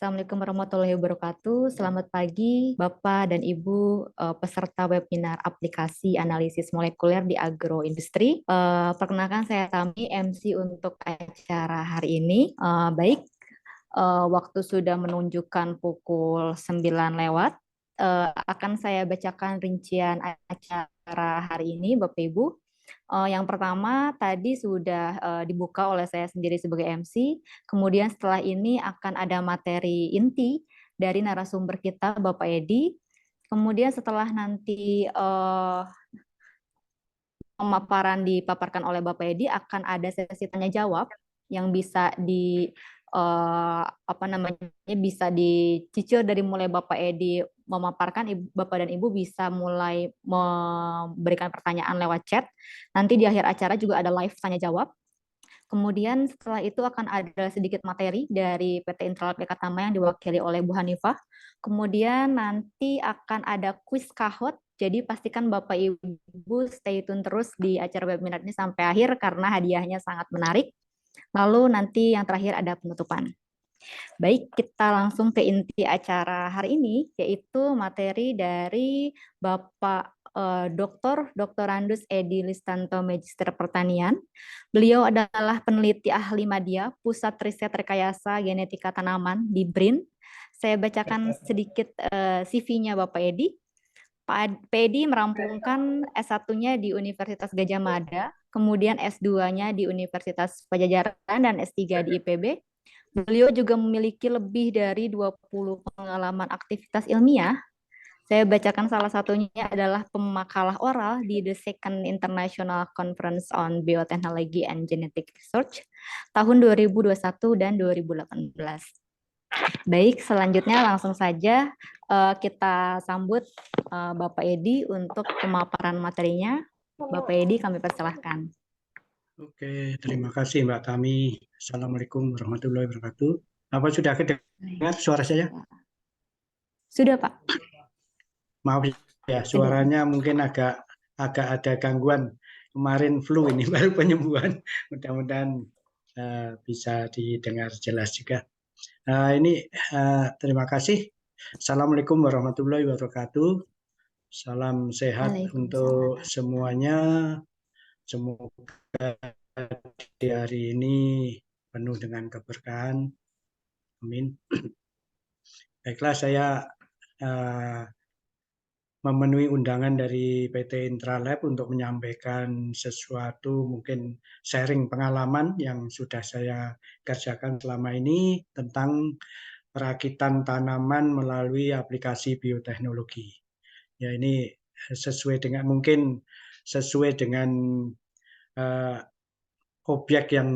Assalamualaikum warahmatullahi wabarakatuh. Selamat pagi, Bapak dan Ibu peserta webinar aplikasi analisis molekuler di agroindustri. Perkenalkan saya Tami, MC untuk acara hari ini. Waktu sudah menunjukkan pukul 9 lewat. Akan saya bacakan rincian acara hari ini, Bapak Ibu. Yang pertama tadi sudah dibuka oleh saya sendiri sebagai MC. Kemudian setelah ini akan ada materi inti dari narasumber kita, Bapak Edi. Kemudian setelah nanti pemaparan dipaparkan oleh Bapak Edi, akan ada sesi tanya jawab yang bisa bisa dicicil dari mulai Bapak Edi memaparkan, Bapak dan Ibu bisa mulai memberikan pertanyaan lewat chat. Nanti di akhir acara juga ada live tanya jawab. Kemudian setelah itu akan ada sedikit materi dari PT Intralab Ekatama yang diwakili oleh Bu Hanifah. Kemudian nanti akan ada kuis kahot. Jadi pastikan Bapak Ibu stay tune terus di acara webinar ini sampai akhir karena hadiahnya sangat menarik. Lalu nanti yang terakhir ada penutupan. Baik, kita langsung ke inti acara hari ini, yaitu materi dari Bapak Dr. Andus Edi Listanto Magister Pertanian. Beliau adalah peneliti ahli media Pusat Riset Rekayasa Genetika Tanaman di BRIN. Saya bacakan sedikit CV-nya Bapak Edi. Pak Edi merampungkan S1-nya di Universitas Gadjah Mada, kemudian S2-nya di Universitas Pajajaran dan S3 di IPB. Beliau juga memiliki lebih dari 20 pengalaman aktivitas ilmiah. Saya bacakan salah satunya adalah pemakalah oral di The Second International Conference on Biotechnology and Genetic Research tahun 2021 dan 2018. Baik, selanjutnya langsung saja kita sambut Bapak Edi untuk pemaparan materinya. Bapak Edi, kami persilahkan. Oke, terima kasih Mbak Tami. Assalamualaikum warahmatullahi wabarakatuh. Apa sudah kedengar suara saya? Sudah, Pak. Maaf ya, suaranya mungkin agak ada gangguan. Kemarin flu ini baru penyembuhan. Mudah-mudahan bisa didengar jelas juga. Terima kasah. Assalamualaikum warahmatullahi wabarakatuh. Salam sehat untuk semuanya. Semoga di hari ini penuh dengan keberkahan. Amin. Baiklah, saya memenuhi undangan dari PT Intralab untuk menyampaikan sesuatu, mungkin sharing pengalaman yang sudah saya kerjakan selama ini tentang perakitan tanaman melalui aplikasi bioteknologi. Ya, ini sesuai dengan objek yang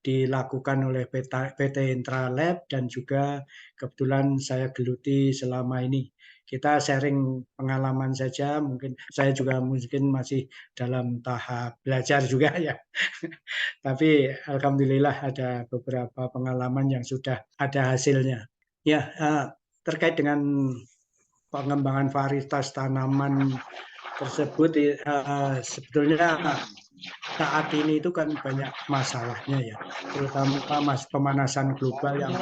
dilakukan oleh PT Intralab dan juga kebetulan saya geluti selama ini. Kita sharing pengalaman saja, mungkin saya juga masih dalam tahap belajar juga ya. Tapi alhamdulillah ada beberapa pengalaman yang sudah ada hasilnya. Ya, terkait dengan pengembangan varietas tanaman tersebut, sebetulnya saat ini itu kan banyak masalahnya ya, terutama pemanasan global yang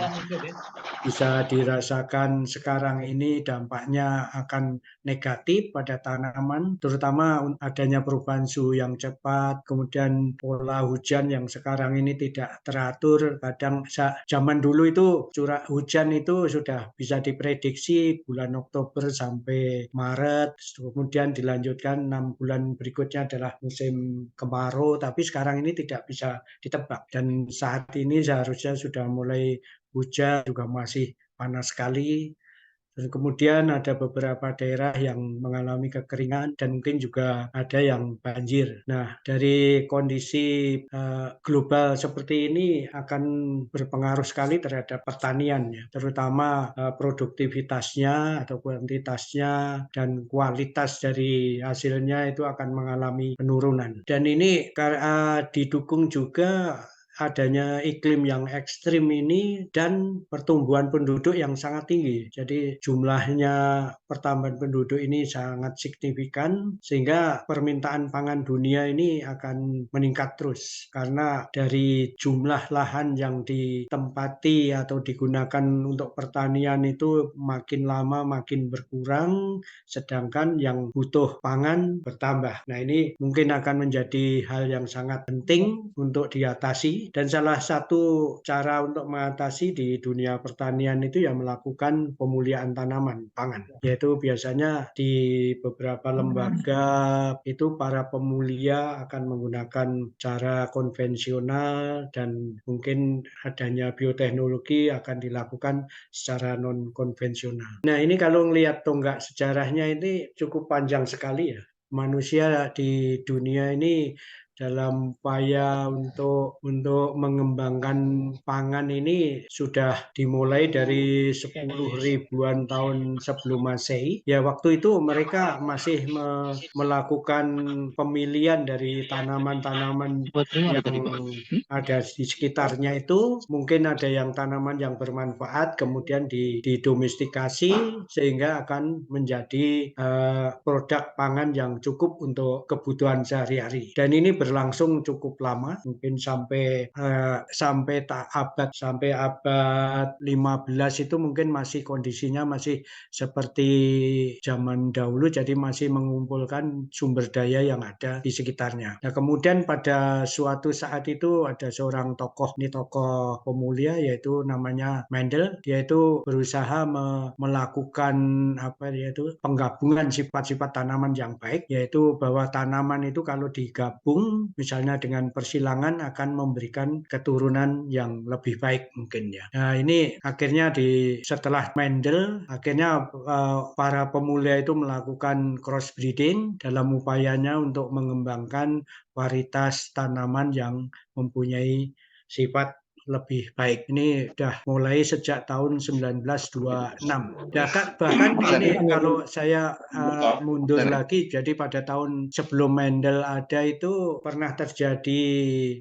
bisa dirasakan sekarang ini dampaknya akan negatif pada tanaman, terutama adanya perubahan suhu yang cepat, kemudian pola hujan yang sekarang ini tidak teratur. Kadang zaman dulu itu curah hujan itu sudah bisa diprediksi bulan Oktober sampai Maret, kemudian dilanjutkan 6 bulan berikutnya adalah musim kemarau, tapi sekarang ini tidak bisa ditebak. Dan saat ini seharusnya sudah mulai hujan, juga masih panas sekali. Dan kemudian ada beberapa daerah yang mengalami kekeringan dan mungkin juga ada yang banjir. Nah, dari kondisi global seperti ini akan berpengaruh sekali terhadap pertanian, ya, terutama produktivitasnya atau kuantitasnya dan kualitas dari hasilnya itu akan mengalami penurunan. Dan ini didukung juga adanya iklim yang ekstrim ini dan pertumbuhan penduduk yang sangat tinggi. Jadi jumlahnya pertambahan penduduk ini sangat signifikan sehingga permintaan pangan dunia ini akan meningkat terus karena dari jumlah lahan yang ditempati atau digunakan untuk pertanian itu makin lama makin berkurang, sedangkan yang butuh pangan bertambah. Nah, ini mungkin akan menjadi hal yang sangat penting untuk diatasi, dan salah satu cara untuk mengatasi di dunia pertanian itu ya melakukan pemuliaan tanaman pangan, yaitu biasanya di beberapa lembaga itu para pemulia akan menggunakan cara konvensional dan mungkin adanya bioteknologi akan dilakukan secara non konvensional. Nah, ini kalau melihat tonggak sejarahnya ini cukup panjang sekali ya. Manusia di dunia ini dalam upaya untuk mengembangkan pangan ini sudah dimulai dari 10 ribuan tahun sebelum Masehi. Ya, waktu itu mereka masih melakukan pemilihan dari tanaman-tanaman yang ada di sekitarnya itu. Mungkin ada yang tanaman yang bermanfaat kemudian didomestikasi sehingga akan menjadi produk pangan yang cukup untuk kebutuhan sehari-hari. Dan ini berlangsung cukup lama, mungkin sampai abad 15 itu mungkin masih kondisinya masih seperti zaman dahulu, jadi masih mengumpulkan sumber daya yang ada di sekitarnya. Nah, kemudian pada suatu saat itu ada seorang tokoh, ini tokoh pemulia yaitu namanya Mendel. Dia itu berusaha melakukan penggabungan sifat-sifat tanaman yang baik, yaitu bahwa tanaman itu kalau digabung misalnya dengan persilangan akan memberikan keturunan yang lebih baik mungkin ya. Nah, ini akhirnya setelah Mendel akhirnya para pemulia itu melakukan crossbreeding dalam upayanya untuk mengembangkan varietas tanaman yang mempunyai sifat lebih baik. Ini sudah mulai sejak tahun 1926. Bahkan ini kalau saya mundur lagi, jadi pada tahun sebelum Mendel ada itu pernah terjadi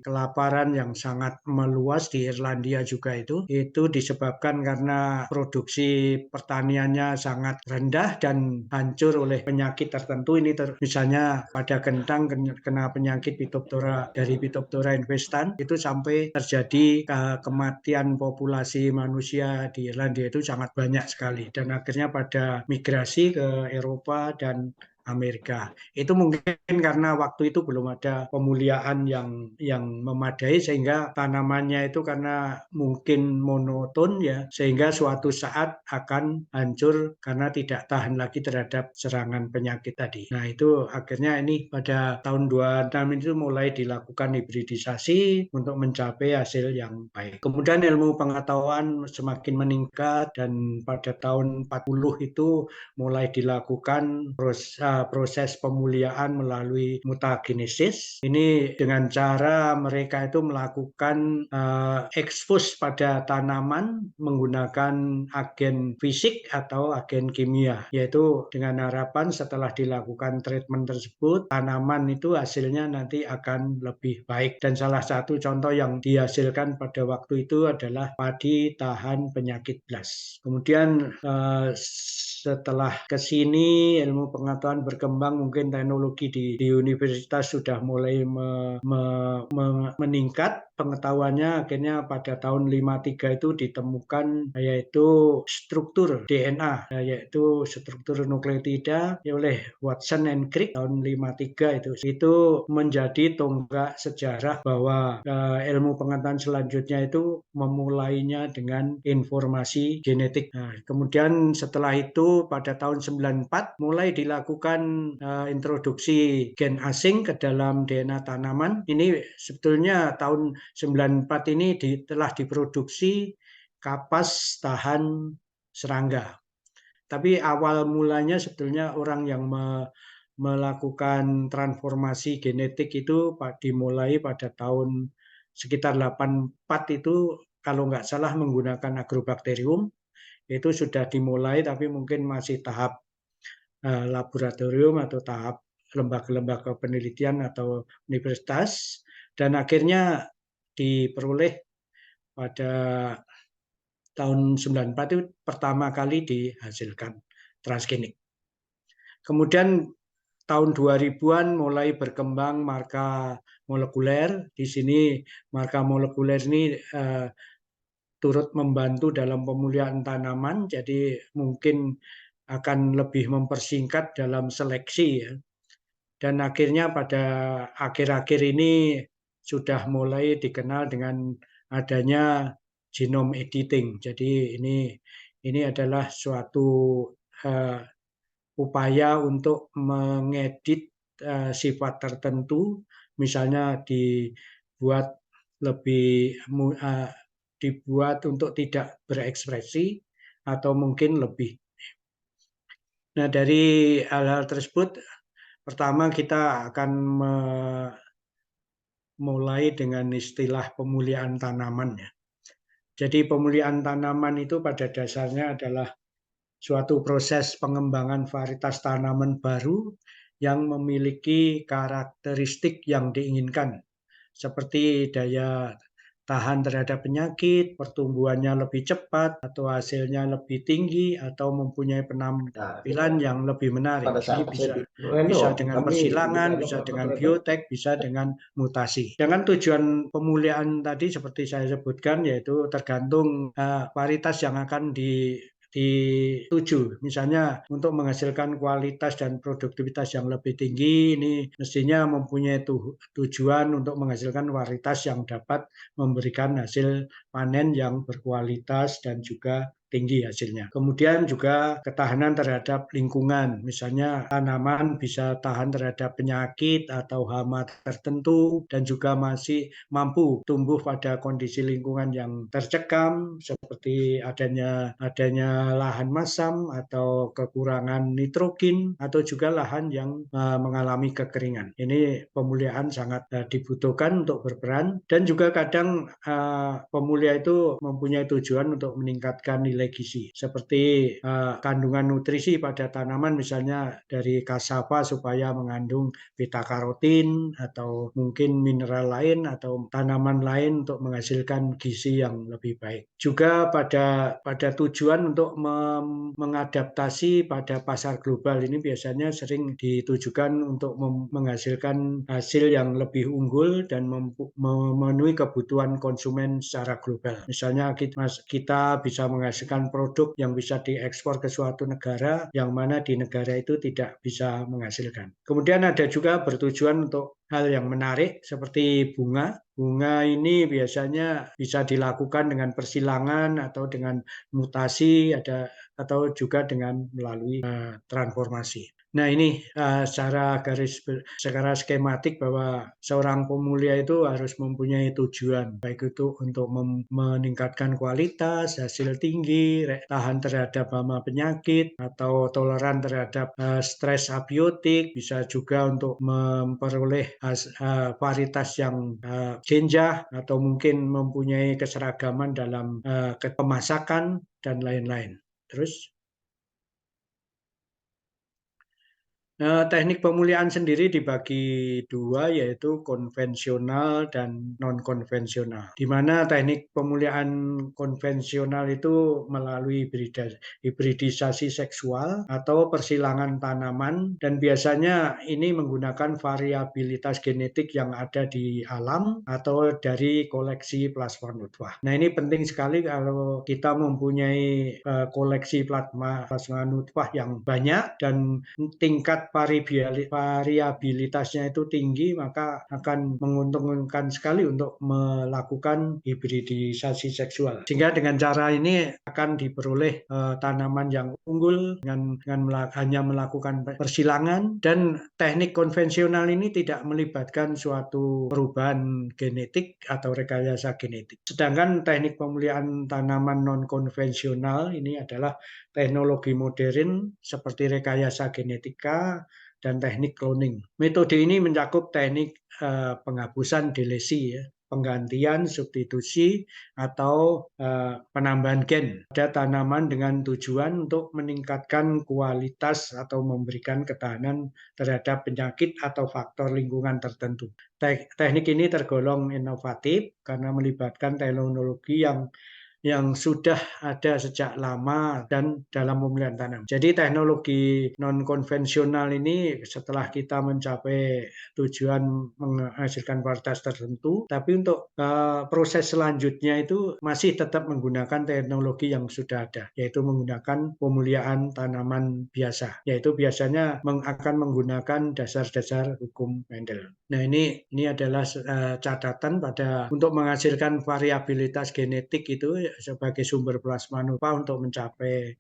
kelaparan yang sangat meluas di Irlandia juga itu disebabkan karena produksi pertaniannya sangat rendah dan hancur oleh penyakit tertentu. Ini misalnya pada kentang kena penyakit Phytophthora infestans, itu sampai terjadi kematian populasi manusia di Irlandia itu sangat banyak sekali, dan akhirnya pada migrasi ke Eropa dan Amerika. Itu mungkin karena waktu itu belum ada pemuliaan yang memadai sehingga tanamannya itu karena mungkin monoton ya, sehingga suatu saat akan hancur karena tidak tahan lagi terhadap serangan penyakit tadi. Nah, itu akhirnya ini pada tahun 26 itu mulai dilakukan hibridisasi untuk mencapai hasil yang baik. Kemudian ilmu pengetahuan semakin meningkat dan pada tahun 40 itu mulai dilakukan proses pemuliaan melalui mutagenesis. Ini dengan cara mereka itu melakukan ekspos pada tanaman menggunakan agen fisik atau agen kimia, yaitu dengan harapan setelah dilakukan treatment tersebut tanaman itu hasilnya nanti akan lebih baik. Dan salah satu contoh yang dihasilkan pada waktu itu adalah padi tahan penyakit blast. Kemudian setelah ke sini ilmu pengetahuan berkembang, mungkin teknologi di universitas sudah mulai meningkat pengetahuannya. Akhirnya pada tahun 53 itu ditemukan yaitu struktur DNA, yaitu struktur nukleotida oleh Watson and Crick tahun 53 itu menjadi tonggak sejarah bahwa ilmu pengetahuan selanjutnya itu memulainya dengan informasi genetik. Nah, kemudian setelah itu pada tahun 94 mulai dilakukan introduksi gen asing ke dalam DNA tanaman. Ini sebetulnya tahun 94 ini telah diproduksi kapas tahan serangga. Tapi awal mulanya sebetulnya orang yang melakukan transformasi genetik itu dimulai pada tahun sekitar 84 itu, kalau nggak salah menggunakan agrobakterium. Itu sudah dimulai tapi mungkin masih tahap laboratorium atau tahap lembaga-lembaga penelitian atau universitas, dan akhirnya diperoleh pada tahun 94 itu pertama kali dihasilkan transgenik. Kemudian tahun 2000-an mulai berkembang marka molekuler. Di sini marka molekuler ini turut membantu dalam pemulihan tanaman, jadi mungkin akan lebih mempersingkat dalam seleksi ya. Dan akhirnya pada akhir-akhir ini sudah mulai dikenal dengan adanya genome editing. Jadi ini adalah suatu upaya untuk mengedit sifat tertentu, misalnya dibuat untuk tidak berekspresi atau mungkin lebih. Nah, dari hal-hal tersebut, pertama kita akan mulai dengan istilah pemulihan tanaman ya. Jadi pemulihan tanaman itu pada dasarnya adalah suatu proses pengembangan varietas tanaman baru yang memiliki karakteristik yang diinginkan, seperti daya tahan terhadap penyakit, pertumbuhannya lebih cepat, atau hasilnya lebih tinggi, atau mempunyai Nah, penampilan yang lebih menarik. pada Ini saat saya di bisa Pleno, dengan kami persilangan, ada bisa beberapa dengan travel. biotek, bisa dengan mutasi. Dengan tujuan pemulihan tadi seperti saya sebutkan, yaitu tergantung varietas yang akan dituju. Misalnya untuk menghasilkan kualitas dan produktivitas yang lebih tinggi, ini mestinya mempunyai tujuan untuk menghasilkan varietas yang dapat memberikan hasil panen yang berkualitas dan juga tinggi hasilnya. Kemudian juga ketahanan terhadap lingkungan. Misalnya tanaman bisa tahan terhadap penyakit atau hama tertentu dan juga masih mampu tumbuh pada kondisi lingkungan yang tercekam seperti adanya lahan masam atau kekurangan nitrogen atau juga lahan yang mengalami kekeringan. Ini pemulihan sangat dibutuhkan untuk berperan, dan juga kadang pemulihan itu mempunyai tujuan untuk meningkatkan nilai gizi seperti kandungan nutrisi pada tanaman, misalnya dari kasava supaya mengandung beta karotin atau mungkin mineral lain atau tanaman lain untuk menghasilkan gizi yang lebih baik. Juga pada tujuan untuk mengadaptasi pada pasar global, ini biasanya sering ditujukan untuk menghasilkan hasil yang lebih unggul dan memenuhi kebutuhan konsumen secara global. Misalnya kita bisa menghasilkan produk yang bisa diekspor ke suatu negara yang mana di negara itu tidak bisa menghasilkan. Kemudian ada juga bertujuan untuk hal yang menarik seperti bunga. Bunga ini biasanya bisa dilakukan dengan persilangan atau dengan mutasi, atau juga dengan melalui transformasi. Nah, ini secara skematik bahwa seorang pemulia itu harus mempunyai tujuan, baik itu untuk meningkatkan kualitas, hasil tinggi, tahan terhadap hama penyakit, atau toleran terhadap stres abiotik, bisa juga untuk memperoleh varietas yang genjah, atau mungkin mempunyai keseragaman dalam pemasakan, dan lain-lain. Terus teknik pemulihan sendiri dibagi dua, yaitu konvensional dan non-konvensional. Di mana teknik pemulihan konvensional itu melalui hibridisasi seksual atau persilangan tanaman, dan biasanya ini menggunakan variabilitas genetik yang ada di alam atau dari koleksi plasma nutfah. Nah, ini penting sekali kalau kita mempunyai koleksi plasma nutfah yang banyak dan tingkat variabilitasnya itu tinggi, maka akan menguntungkan sekali untuk melakukan hibridisasi seksual. Sehingga dengan cara ini akan diperoleh tanaman yang unggul dengan hanya melakukan persilangan, dan teknik konvensional ini tidak melibatkan suatu perubahan genetik atau rekayasa genetik. Sedangkan teknik pemulihan tanaman non-konvensional ini adalah teknologi modern seperti rekayasa genetika dan teknik cloning. Metode ini mencakup teknik penghapusan delesi ya, penggantian, substitusi, atau penambahan gen pada tanaman dengan tujuan untuk meningkatkan kualitas atau memberikan ketahanan terhadap penyakit atau faktor lingkungan tertentu. Teknik ini tergolong inovatif karena melibatkan teknologi yang sudah ada sejak lama dan dalam pemilihan tanam. Jadi teknologi non konvensional ini setelah kita mencapai tujuan menghasilkan kualitas tertentu, tapi untuk proses selanjutnya itu masih tetap menggunakan teknologi yang sudah ada, yaitu menggunakan pemuliaan tanaman biasa, yaitu biasanya akan menggunakan dasar-dasar hukum Mendel. Nah, ini adalah catatan untuk menghasilkan variabilitas genetik itu sebagai sumber plasma nova untuk mencapai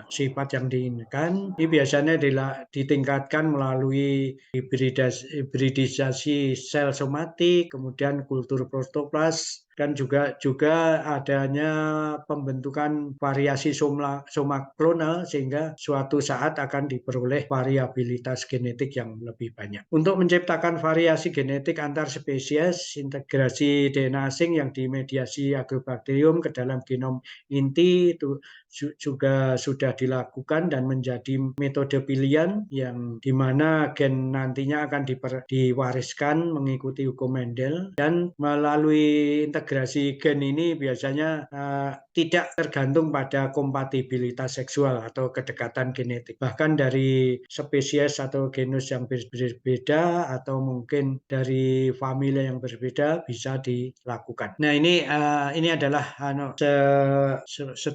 sifat yang diinginkan. Ini biasanya ditingkatkan melalui hibridisasi sel somatik, kemudian kultur protoplas, dan juga adanya pembentukan variasi soma klonal sehingga suatu saat akan diperoleh variabilitas genetik yang lebih banyak. Untuk menciptakan variasi genetik antar spesies, integrasi DNA asing yang dimediasi agrobakterium ke dalam genom inti itu juga sudah dilakukan dan menjadi metode pilihan yang dimana gen nantinya akan diwariskan mengikuti hukum Mendel, dan melalui integrasi gen ini biasanya tidak tergantung pada kompatibilitas seksual atau kedekatan genetik. Bahkan dari spesies atau genus yang berbeda atau mungkin dari familia yang berbeda bisa dilakukan. Nah, ini adalah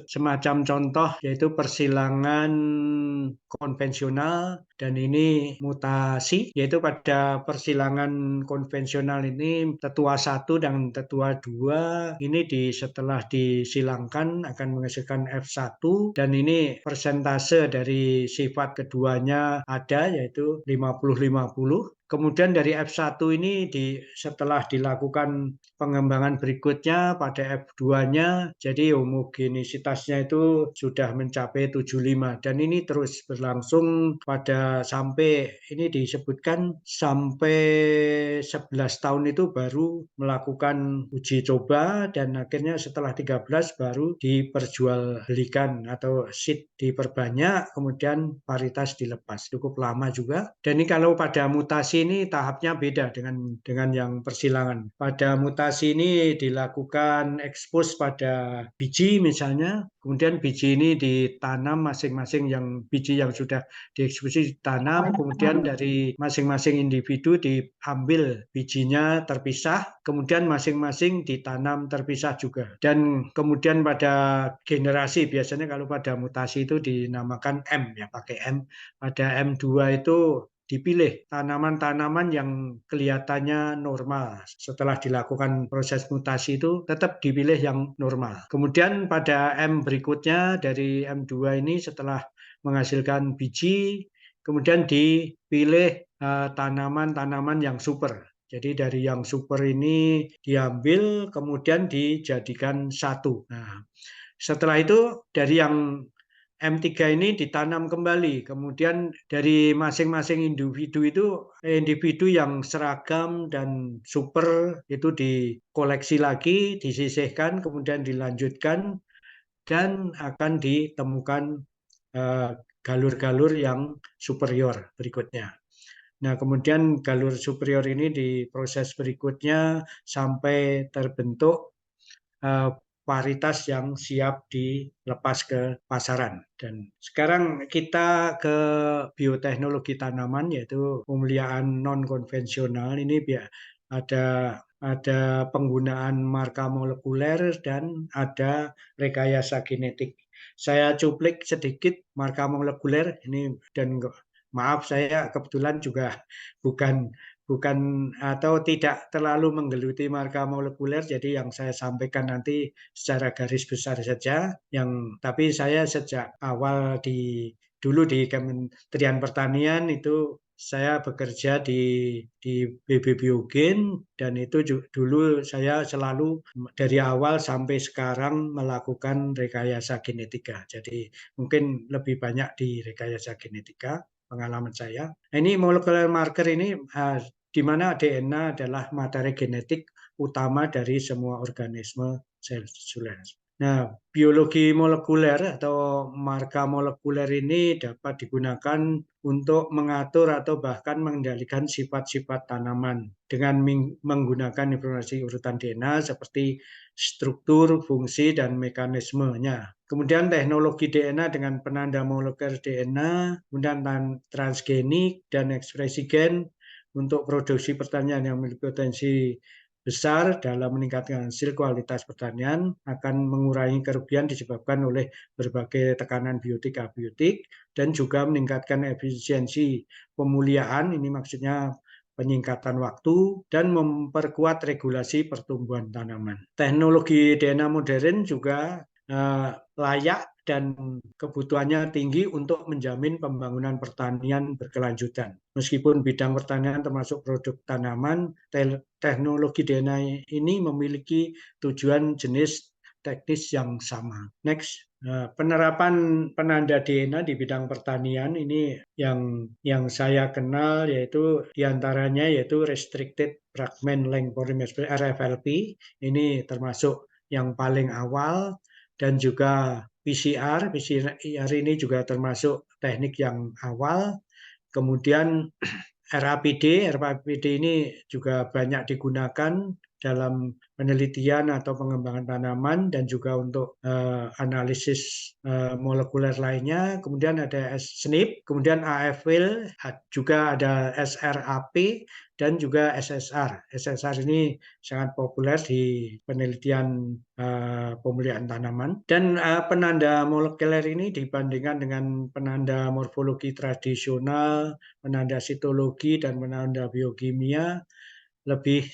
semacam contoh, yaitu persilangan konvensional dan ini mutasi, yaitu pada persilangan konvensional ini tetua 1 dan tetua 2 ini setelah disilangkan akan menghasilkan F1, dan ini persentase dari sifat keduanya ada, yaitu 50-50. Kemudian dari F1 ini setelah dilakukan pengembangan berikutnya pada F2-nya, jadi homogenisitasnya itu sudah mencapai 75, dan ini terus berlangsung sampai ini disebutkan sampai 11 tahun itu baru melakukan uji coba, dan akhirnya setelah 13 baru diperjualbelikan atau seed diperbanyak, kemudian varietas dilepas. Cukup lama juga. Dan ini kalau pada mutasi ini tahapnya beda dengan yang persilangan. Pada mutasi ini dilakukan ekspos pada biji misalnya, kemudian biji ini ditanam masing-masing, yang biji yang sudah dieksposi ditanam, kemudian dari masing-masing individu diambil bijinya terpisah, kemudian masing-masing ditanam terpisah juga. Dan kemudian pada generasi, biasanya kalau pada mutasi itu dinamakan M, ya pakai M. Pada M2 itu dipilih tanaman-tanaman yang kelihatannya normal. Setelah dilakukan proses mutasi itu tetap dipilih yang normal. Kemudian pada M berikutnya dari M2 ini setelah menghasilkan biji, kemudian dipilih tanaman-tanaman yang super. Jadi dari yang super ini diambil kemudian dijadikan satu. Nah, setelah itu dari yang M3 ini ditanam kembali, kemudian dari masing-masing individu yang seragam dan super itu dikoleksi lagi, disisihkan, kemudian dilanjutkan, dan akan ditemukan galur-galur yang superior berikutnya. Nah, kemudian galur superior ini di proses berikutnya sampai terbentuk varietas yang siap dilepas ke pasaran. Dan sekarang kita ke bioteknologi tanaman, yaitu pemuliaan non konvensional. Ini ada penggunaan marka molekuler dan ada rekayasa genetik. Saya cuplik sedikit marka molekuler ini, dan maaf, saya kebetulan juga bukan atau tidak terlalu menggeluti marka molekuler, jadi yang saya sampaikan nanti secara garis besar saja. Tapi saya sejak awal dulu di Kementerian Pertanian itu saya bekerja di BB Biogen, dan itu dulu saya selalu dari awal sampai sekarang melakukan rekayasa genetika. Jadi mungkin lebih banyak di rekayasa genetika pengalaman saya. Ini molecular marker ini di mana DNA adalah materi genetik utama dari semua organisme seluler. Nah, biologi molekuler atau marga molekuler ini dapat digunakan untuk mengatur atau bahkan mengendalikan sifat-sifat tanaman dengan menggunakan informasi urutan DNA seperti struktur, fungsi, dan mekanismenya. Kemudian teknologi DNA dengan penanda molekuler DNA, kemudian transgenik dan ekspresi gen untuk produksi pertanian yang memiliki potensi besar dalam meningkatkan hasil kualitas pertanian, akan mengurangi kerugian disebabkan oleh berbagai tekanan biotik abiotik, dan juga meningkatkan efisiensi pemulihan, ini maksudnya penyingkatan waktu, dan memperkuat regulasi pertumbuhan tanaman. Teknologi DNA modern juga layak dan kebutuhannya tinggi untuk menjamin pembangunan pertanian berkelanjutan. Meskipun bidang pertanian termasuk produk tanaman, teknologi DNA ini memiliki tujuan jenis teknis yang sama. Next. Penerapan penanda DNA di bidang pertanian ini yang saya kenal yaitu diantaranya yaitu Restricted Fragment Length Polymerase RFLP. Ini termasuk yang paling awal, dan juga PCR. PCR ini juga termasuk teknik yang awal. Kemudian RAPD ini juga banyak digunakan dalam penelitian atau pengembangan tanaman dan juga untuk analisis molekuler lainnya. Kemudian ada SNP, kemudian AFWIL, juga ada SRAP, dan juga SSR. SSR ini sangat populer di penelitian pemulihan tanaman. Dan penanda molekuler ini dibandingkan dengan penanda morfologi tradisional, penanda sitologi, dan penanda biokimia lebih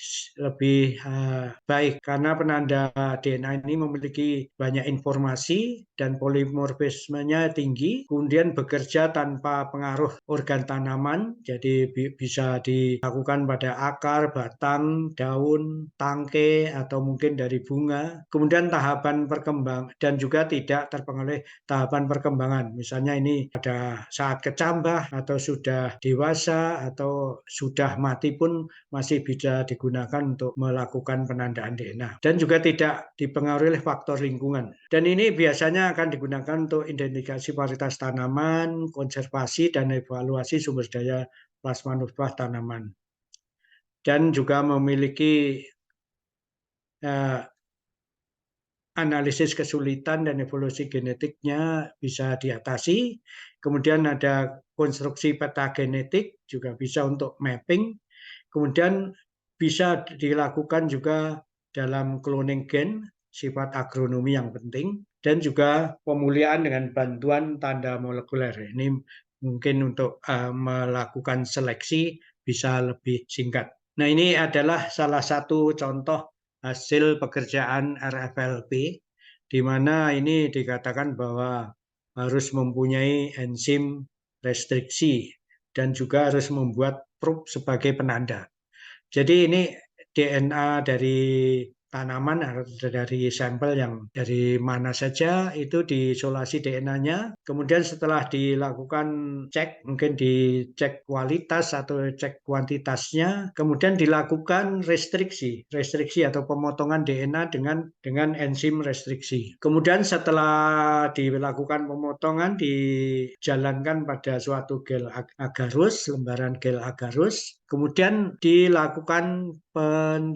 baik karena penanda DNA ini memiliki banyak informasi dan polimorfismenya tinggi, kemudian bekerja tanpa pengaruh organ tanaman, jadi bisa dilakukan pada akar, batang, daun, tangkai, atau mungkin dari bunga. Kemudian tahapan perkembang dan juga tidak terpengaruh tahapan perkembangan. Misalnya ini pada saat kecambah atau sudah dewasa atau sudah mati pun masih bisa digunakan untuk melakukan penandaan DNA, dan juga tidak dipengaruhi oleh faktor lingkungan. Dan ini biasanya akan digunakan untuk identifikasi varietas tanaman, konservasi, dan evaluasi sumber daya plasma nutfah tanaman. Dan juga memiliki analisis kesulitan dan evolusi genetiknya bisa diatasi. Kemudian ada konstruksi peta genetik, juga bisa untuk mapping. Kemudian bisa dilakukan juga dalam cloning gen, sifat agronomi yang penting, dan juga pemulihan dengan bantuan tanda molekuler. Ini mungkin untuk melakukan seleksi bisa lebih singkat. Nah, ini adalah salah satu contoh hasil pekerjaan RFLP, di mana ini dikatakan bahwa harus mempunyai enzim restriksi dan juga harus membuat probe sebagai penanda. Jadi ini DNA dari tanaman atau dari sampel yang dari mana saja itu diisolasi DNA-nya. Kemudian setelah dilakukan cek, mungkin dicek kualitas atau cek kuantitasnya, kemudian dilakukan restriksi atau pemotongan DNA dengan enzim restriksi. Kemudian setelah dilakukan pemotongan, dijalankan pada suatu gel agarus, lembaran gel agarus, kemudian dilakukan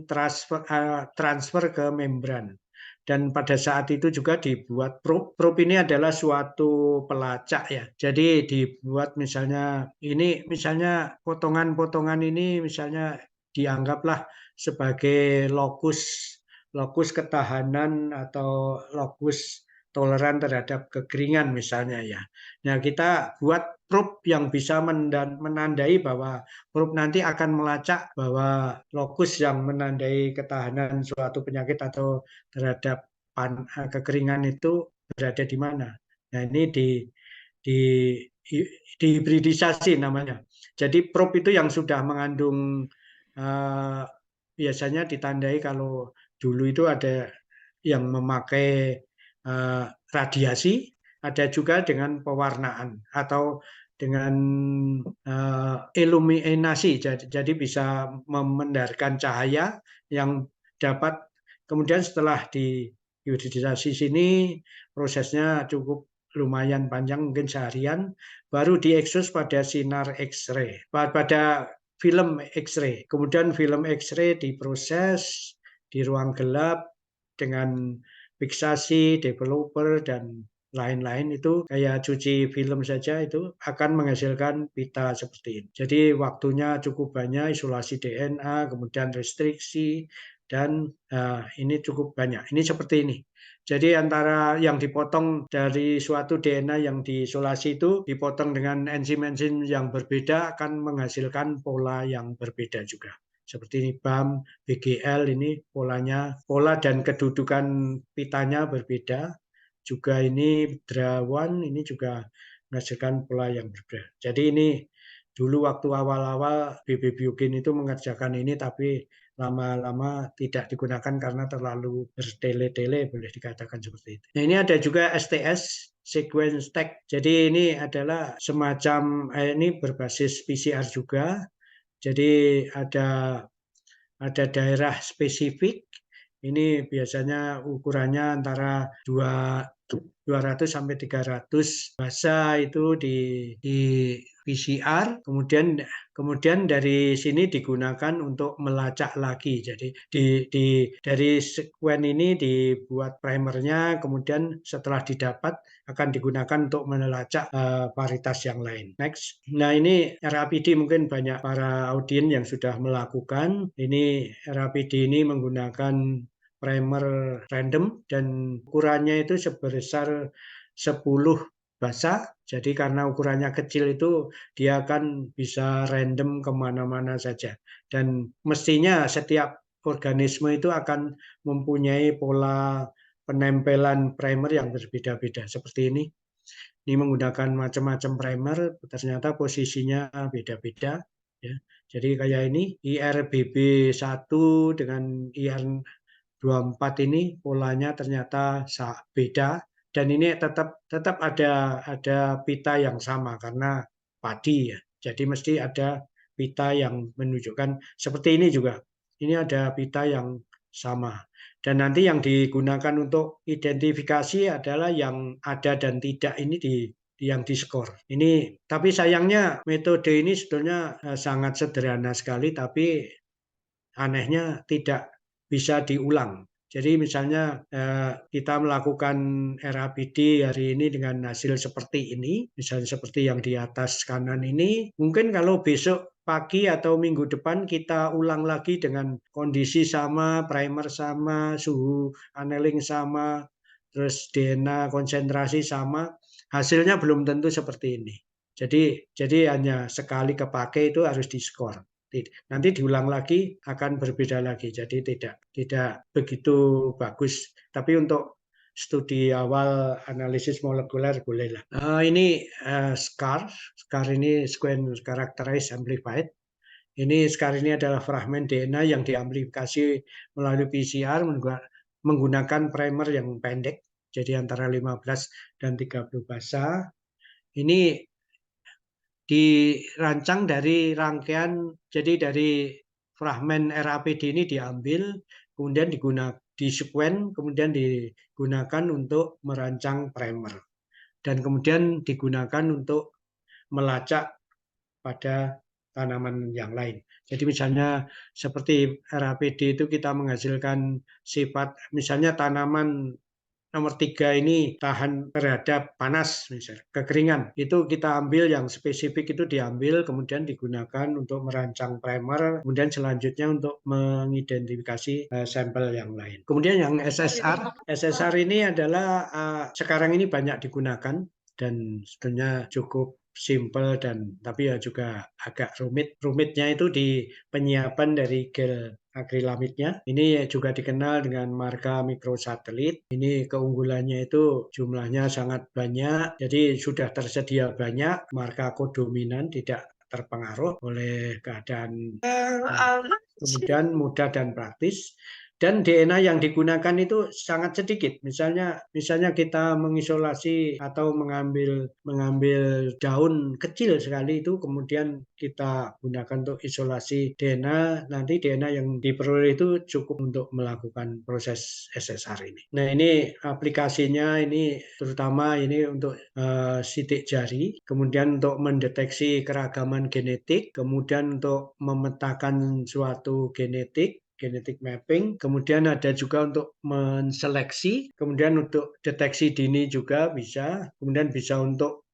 transfer ke membran. Dan pada saat itu juga dibuat probe. Probe ini adalah suatu pelacak ya. Jadi dibuat misalnya potongan-potongan ini misalnya dianggaplah sebagai lokus ketahanan atau lokus toleran terhadap kekeringan misalnya ya. Nah, kita buat probe yang bisa menandai bahwa probe nanti akan melacak bahwa lokus yang menandai ketahanan suatu penyakit atau terhadap kekeringan itu berada di mana. Nah, ini dihibridisasi namanya. Jadi probe itu yang sudah mengandung biasanya ditandai, kalau dulu itu ada yang memakai radiasi, ada juga dengan pewarnaan atau dengan iluminasi, jadi bisa memendarkan cahaya yang dapat, kemudian setelah di hibridisasi sini prosesnya cukup lumayan panjang, mungkin seharian, baru diekspos pada sinar X-ray, pada film X-ray. Kemudian film X-ray diproses di ruang gelap dengan fiksasi, developer, dan lain-lain. Itu kayak cuci film saja, itu akan menghasilkan pita seperti ini. Jadi waktunya cukup banyak, isolasi DNA, kemudian restriksi, dan ini cukup banyak. Ini seperti ini. Jadi antara yang dipotong dari suatu DNA yang diisolasi itu dipotong dengan enzim-enzim yang berbeda akan menghasilkan pola yang berbeda juga. Seperti ini BAM, BGL, ini pola dan kedudukan pitanya berbeda. Juga ini Drawan, ini juga menghasilkan pola yang berbeda. Jadi ini dulu waktu awal-awal BB Biogen itu mengerjakan ini, tapi lama-lama tidak digunakan karena terlalu bertele-tele, boleh dikatakan seperti itu. Nah, ini ada juga STS, sequence tag. Jadi ini adalah semacam ini berbasis PCR juga. Jadi ada daerah spesifik. Ini biasanya ukurannya antara 200 sampai 300 basa itu di PCR, kemudian dari sini digunakan untuk melacak lagi. Jadi dari sekuen ini dibuat primernya, kemudian setelah didapat akan digunakan untuk melacak varietas yang lain. Next. Nah, ini RAPD mungkin banyak para audien yang sudah melakukan. Ini RAPD ini menggunakan primer random dan ukurannya itu sebesar 10 basa. Jadi karena ukurannya kecil itu dia akan bisa random kemana-mana saja. Dan mestinya setiap organisme itu akan mempunyai pola penempelan primer yang berbeda-beda. Seperti ini. Ini menggunakan macam-macam primer, ternyata posisinya beda-beda. Ya. Jadi kayak ini IRBB1 dengan IR24 ini polanya ternyata beda, dan ini tetap ada pita yang sama karena padi ya. Jadi mesti ada pita yang menunjukkan seperti ini juga. Ini ada pita yang sama. Dan nanti yang digunakan untuk identifikasi adalah yang ada dan tidak ini yang di-skor. Ini tapi sayangnya metode ini sebetulnya sangat sederhana sekali, tapi anehnya tidak bisa diulang. Jadi misalnya kita melakukan RAPD hari ini dengan hasil seperti ini, misalnya seperti yang di atas kanan ini, mungkin kalau besok pagi atau minggu depan kita ulang lagi dengan kondisi sama, primer sama, suhu annealing sama, terus DNA konsentrasi sama, hasilnya belum tentu seperti ini. Jadi hanya sekali kepake itu harus di-skor. Nanti diulang lagi akan berbeda lagi, jadi tidak begitu bagus. Tapi untuk studi awal analisis molekuler bolehlah. Ini SCAR ini sequence characterized amplified. Ini SCAR ini adalah fragmen DNA yang diamplifikasi melalui PCR menggunakan primer yang pendek, jadi antara 15 dan 30 basa. Ini dirancang dari rangkaian, jadi dari fragmen RAPD ini diambil, kemudian disekuen, kemudian digunakan untuk merancang primer, dan kemudian digunakan untuk melacak pada tanaman yang lain. Jadi misalnya seperti RAPD itu kita menghasilkan sifat, misalnya tanaman nomor 3 ini tahan terhadap panas, misalnya kekeringan. Itu kita ambil yang spesifik, itu diambil, kemudian digunakan untuk merancang primer, kemudian selanjutnya untuk mengidentifikasi sampel yang lain. Kemudian yang SSR ini adalah sekarang ini banyak digunakan dan sebenarnya cukup simple, dan tapi ya juga agak rumit. Rumitnya itu di penyiapan dari gel akrilamidnya. Ini juga dikenal dengan marga mikrosatelit. Ini keunggulannya itu jumlahnya sangat banyak. Jadi sudah tersedia banyak, marga kodominan tidak terpengaruh oleh keadaan. Kemudian mudah dan praktis. Dan DNA yang digunakan itu sangat sedikit. Misalnya kita mengisolasi atau mengambil daun kecil sekali itu kemudian kita gunakan untuk isolasi DNA, nanti DNA yang diperoleh itu cukup untuk melakukan proses SSR ini. Nah, ini aplikasinya ini terutama ini untuk sidik jari, kemudian untuk mendeteksi keragaman genetik, kemudian untuk memetakan suatu genetic mapping, kemudian ada juga untuk menseleksi, kemudian untuk deteksi dini juga bisa, kemudian bisa untuk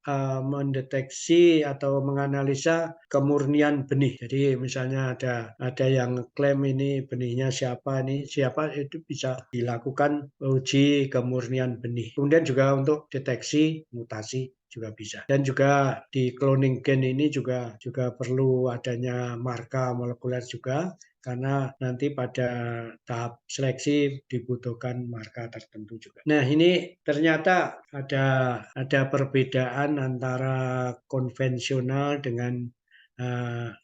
mendeteksi atau menganalisa kemurnian benih. Jadi misalnya ada yang klaim ini benihnya siapa itu bisa dilakukan uji kemurnian benih. Kemudian juga untuk deteksi mutasi juga bisa. Dan juga di cloning gen ini juga perlu adanya marker molekuler juga, karena nanti pada tahap seleksi dibutuhkan marker tertentu juga. Nah, ini ternyata ada perbedaan antara konvensional dengan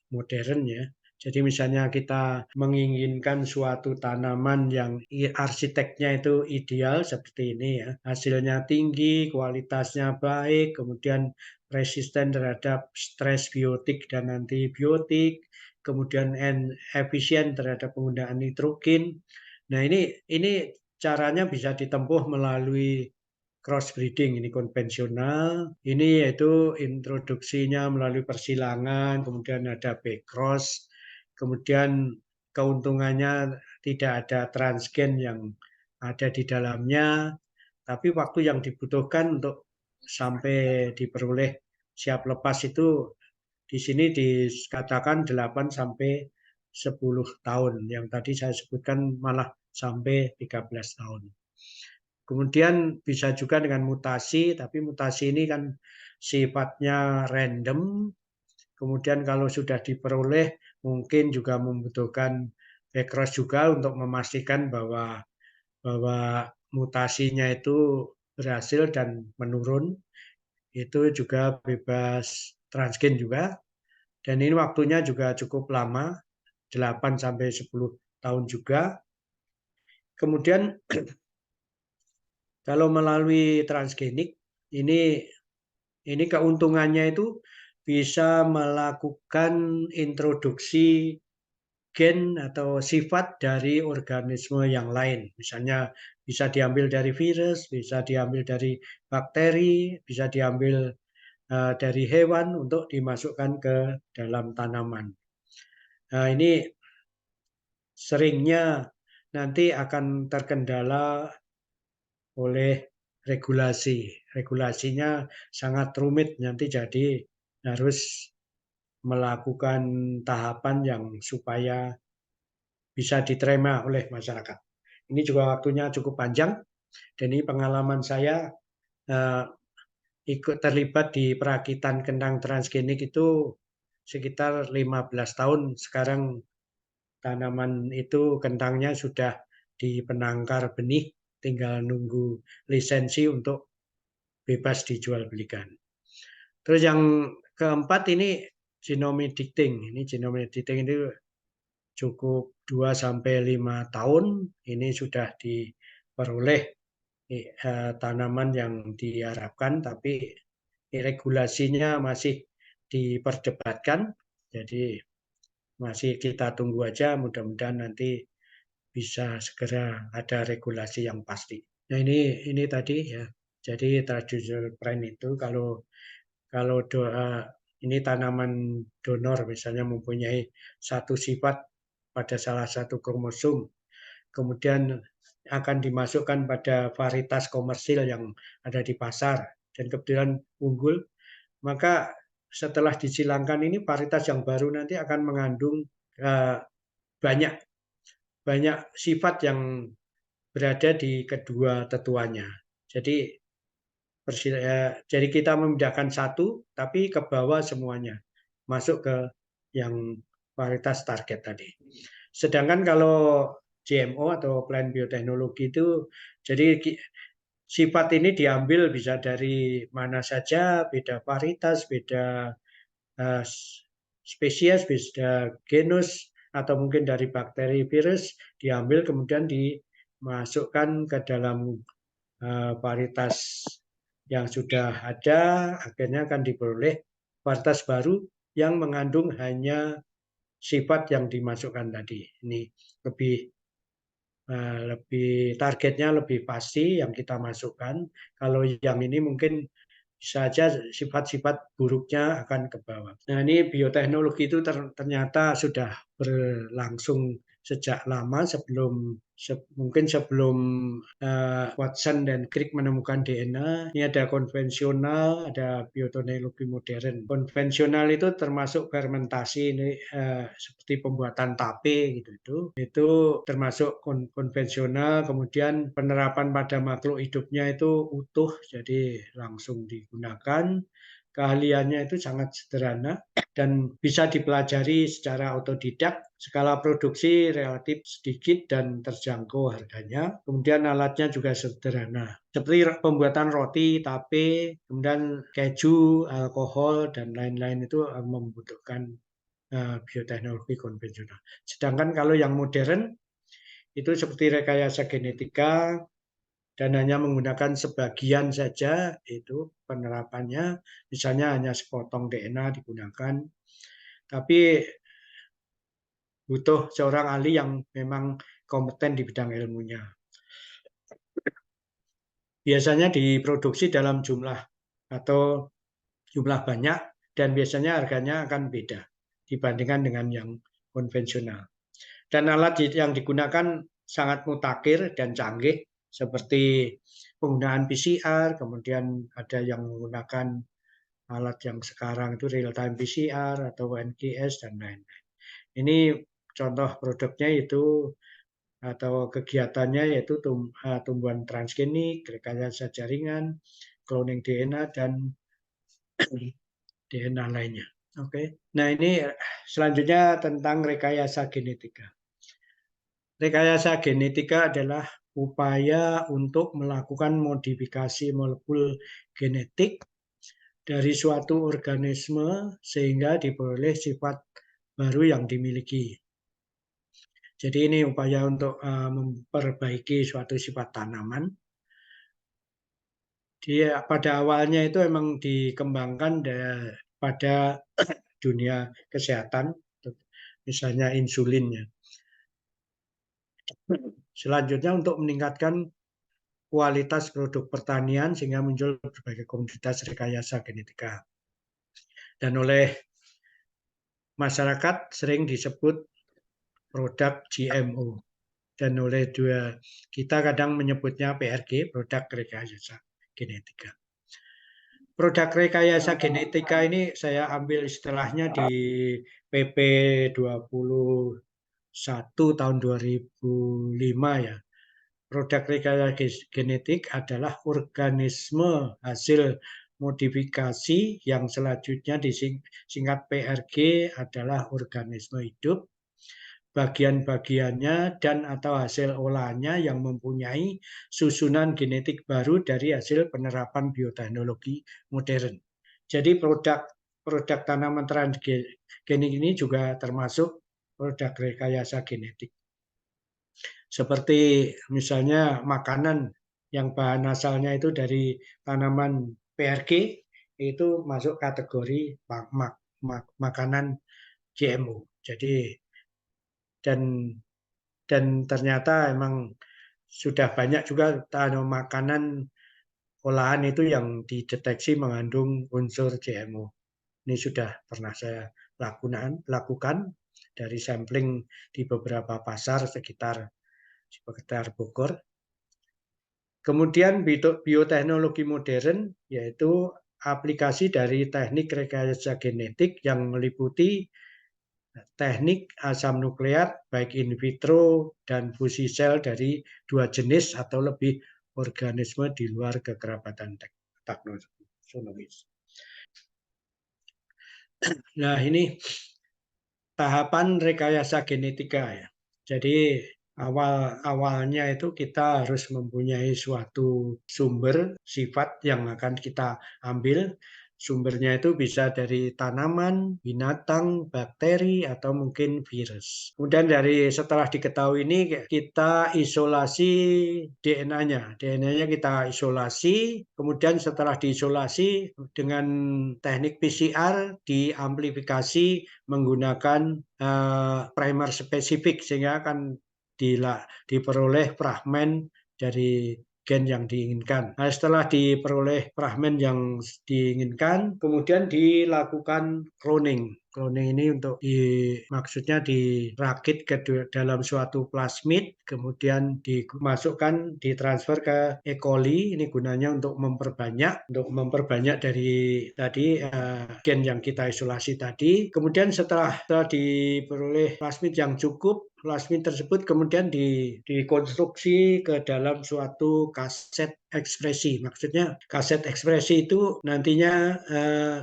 modern ya. Jadi misalnya kita menginginkan suatu tanaman yang arsiteknya itu ideal seperti ini ya, hasilnya tinggi, kualitasnya baik, kemudian resisten terhadap stres biotik dan antibiotik, kemudian efisien terhadap penggunaan nitrogen. Nah, ini caranya bisa ditempuh melalui crossbreeding, ini konvensional, ini yaitu introduksinya melalui persilangan, kemudian ada backcross, kemudian keuntungannya tidak ada transgen yang ada di dalamnya, tapi waktu yang dibutuhkan untuk sampai diperoleh siap lepas itu di sini dikatakan 8 sampai 10 tahun. Yang tadi saya sebutkan malah sampai 13 tahun. Kemudian bisa juga dengan mutasi, tapi mutasi ini kan sifatnya random. Kemudian kalau sudah diperoleh, mungkin juga membutuhkan backcross juga untuk memastikan bahwa mutasinya itu berhasil dan menurun. Itu juga bebas transgen juga. Dan ini waktunya juga cukup lama, 8 sampai 10 tahun juga. Kemudian kalau melalui transgenik, ini keuntungannya itu bisa melakukan introduksi gen atau sifat dari organisme yang lain. Misalnya bisa diambil dari virus, bisa diambil dari bakteri, bisa diambil dari hewan untuk dimasukkan ke dalam tanaman. Nah, ini seringnya nanti akan terkendala oleh regulasi. Regulasinya sangat rumit, nanti jadi harus melakukan tahapan yang supaya bisa diterima oleh masyarakat. Ini juga waktunya cukup panjang, dan ini pengalaman saya eh, ikut terlibat di perakitan kentang transgenik itu sekitar 15 tahun. Sekarang tanaman itu kentangnya sudah dipenangkar benih, tinggal nunggu lisensi untuk bebas dijual belikan. Terus yang keempat ini genome editing. Ini genome editing itu cukup 2 sampai 5 tahun. Ini sudah diperoleh tanaman yang diharapkan, tapi regulasinya masih diperdebatkan. Jadi masih kita tunggu aja, mudah-mudahan nanti bisa segera ada regulasi yang pasti. Nah, ini tadi ya. Jadi traditional plant itu kalau ini tanaman donor misalnya mempunyai satu sifat pada salah satu kromosom, kemudian akan dimasukkan pada varietas komersil yang ada di pasar dan kebetulan unggul, maka setelah disilangkan ini varietas yang baru nanti akan mengandung banyak banyak sifat yang berada di kedua tetuanya. Jadi kita memindahkan satu, tapi ke bawah semuanya, masuk ke yang varietas target tadi. Sedangkan kalau GMO atau plant bioteknologi itu, jadi sifat ini diambil bisa dari mana saja, beda varietas, beda spesies, beda genus, atau mungkin dari bakteri, virus, diambil kemudian dimasukkan ke dalam varietas yang sudah ada, akhirnya akan diperoleh varietas baru yang mengandung hanya sifat yang dimasukkan tadi. Ini lebih targetnya lebih pasti yang kita masukkan. Kalau yang ini mungkin saja sifat-sifat buruknya akan ke bawah. Nah, ini bioteknologi itu ternyata sudah berlangsung sejak lama mungkin sebelum Watson dan Crick menemukan DNA. Ini ada konvensional, ada bioteknologi modern. Konvensional itu termasuk fermentasi, ini seperti pembuatan tape gitu. Itu termasuk konvensional. Kemudian penerapan pada makhluk hidupnya itu utuh, jadi langsung digunakan. Keahliannya itu sangat sederhana dan bisa dipelajari secara otodidak. Skala produksi relatif sedikit dan terjangkau harganya. Kemudian alatnya juga sederhana. Seperti pembuatan roti, tape, kemudian keju, alkohol, dan lain-lain itu membutuhkan bioteknologi konvensional. Sedangkan kalau yang modern itu seperti rekayasa genetika, dan hanya menggunakan sebagian saja itu penerapannya, misalnya hanya sepotong DNA digunakan, tapi butuh seorang ahli yang memang kompeten di bidang ilmunya. Biasanya diproduksi dalam jumlah atau jumlah banyak dan biasanya harganya akan beda dibandingkan dengan yang konvensional. Dan alat yang digunakan sangat mutakhir dan canggih seperti penggunaan PCR, kemudian ada yang menggunakan alat yang sekarang itu real time PCR atau NGS dan lain-lain. Ini contoh produknya itu atau kegiatannya yaitu tumbuhan transgenik, rekayasa jaringan, cloning DNA dan DNA lainnya. Oke. Nah, ini selanjutnya tentang rekayasa genetika. Rekayasa genetika adalah upaya untuk melakukan modifikasi molekul genetik dari suatu organisme sehingga diperoleh sifat baru yang dimiliki. Jadi ini upaya untuk memperbaiki suatu sifat tanaman. Dia pada awalnya itu memang dikembangkan pada dunia kesehatan, misalnya insulinnya. Selanjutnya untuk meningkatkan kualitas produk pertanian sehingga muncul berbagai komoditas rekayasa genetika. Dan oleh masyarakat sering disebut produk GMO. Dan oleh kita kadang menyebutnya PRG, produk rekayasa genetika. Produk rekayasa genetika ini saya ambil istilahnya di PP 21 tahun 2005 ya. Produk rekayasa genetik adalah organisme hasil modifikasi yang selanjutnya disingkat PRG adalah organisme hidup, bagian-bagiannya dan atau hasil olahannya yang mempunyai susunan genetik baru dari hasil penerapan bioteknologi modern. Jadi produk tanaman transgenik ini juga termasuk produk rekayasa genetik. Seperti misalnya makanan yang bahan asalnya itu dari tanaman PRG, itu masuk kategori makanan GMO. Jadi dan ternyata emang sudah banyak juga makanan olahan itu yang dideteksi mengandung unsur GMO. Ini sudah pernah saya lakukan dari sampling di beberapa pasar sekitar Bogor. Kemudian bioteknologi modern yaitu aplikasi dari teknik rekayasa genetik yang meliputi teknik asam nukleat baik in vitro dan fusi sel dari dua jenis atau lebih organisme di luar kekerabatan taksonomis. Nah, ini tahapan rekayasa genetika ya. Jadi awalnya itu kita harus mempunyai suatu sumber sifat yang akan kita ambil Sumbernya itu bisa dari tanaman, binatang, bakteri, atau mungkin virus. Kemudian setelah diketahui ini kita isolasi DNA-nya. DNA-nya kita isolasi, kemudian setelah diisolasi dengan teknik PCR diamplifikasi menggunakan primer spesifik sehingga akan diperoleh fragmen dari gen yang diinginkan. Nah, setelah diperoleh fragmen yang diinginkan, kemudian dilakukan cloning. Cloning ini maksudnya dirakit ke dalam suatu plasmid, kemudian ditransfer ke E. coli. Ini gunanya untuk memperbanyak dari tadi gen yang kita isolasi tadi. Kemudian setelah diperoleh plasmid yang cukup, plasmid tersebut kemudian dikonstruksi ke dalam suatu kaset ekspresi. Maksudnya kaset ekspresi itu nantinya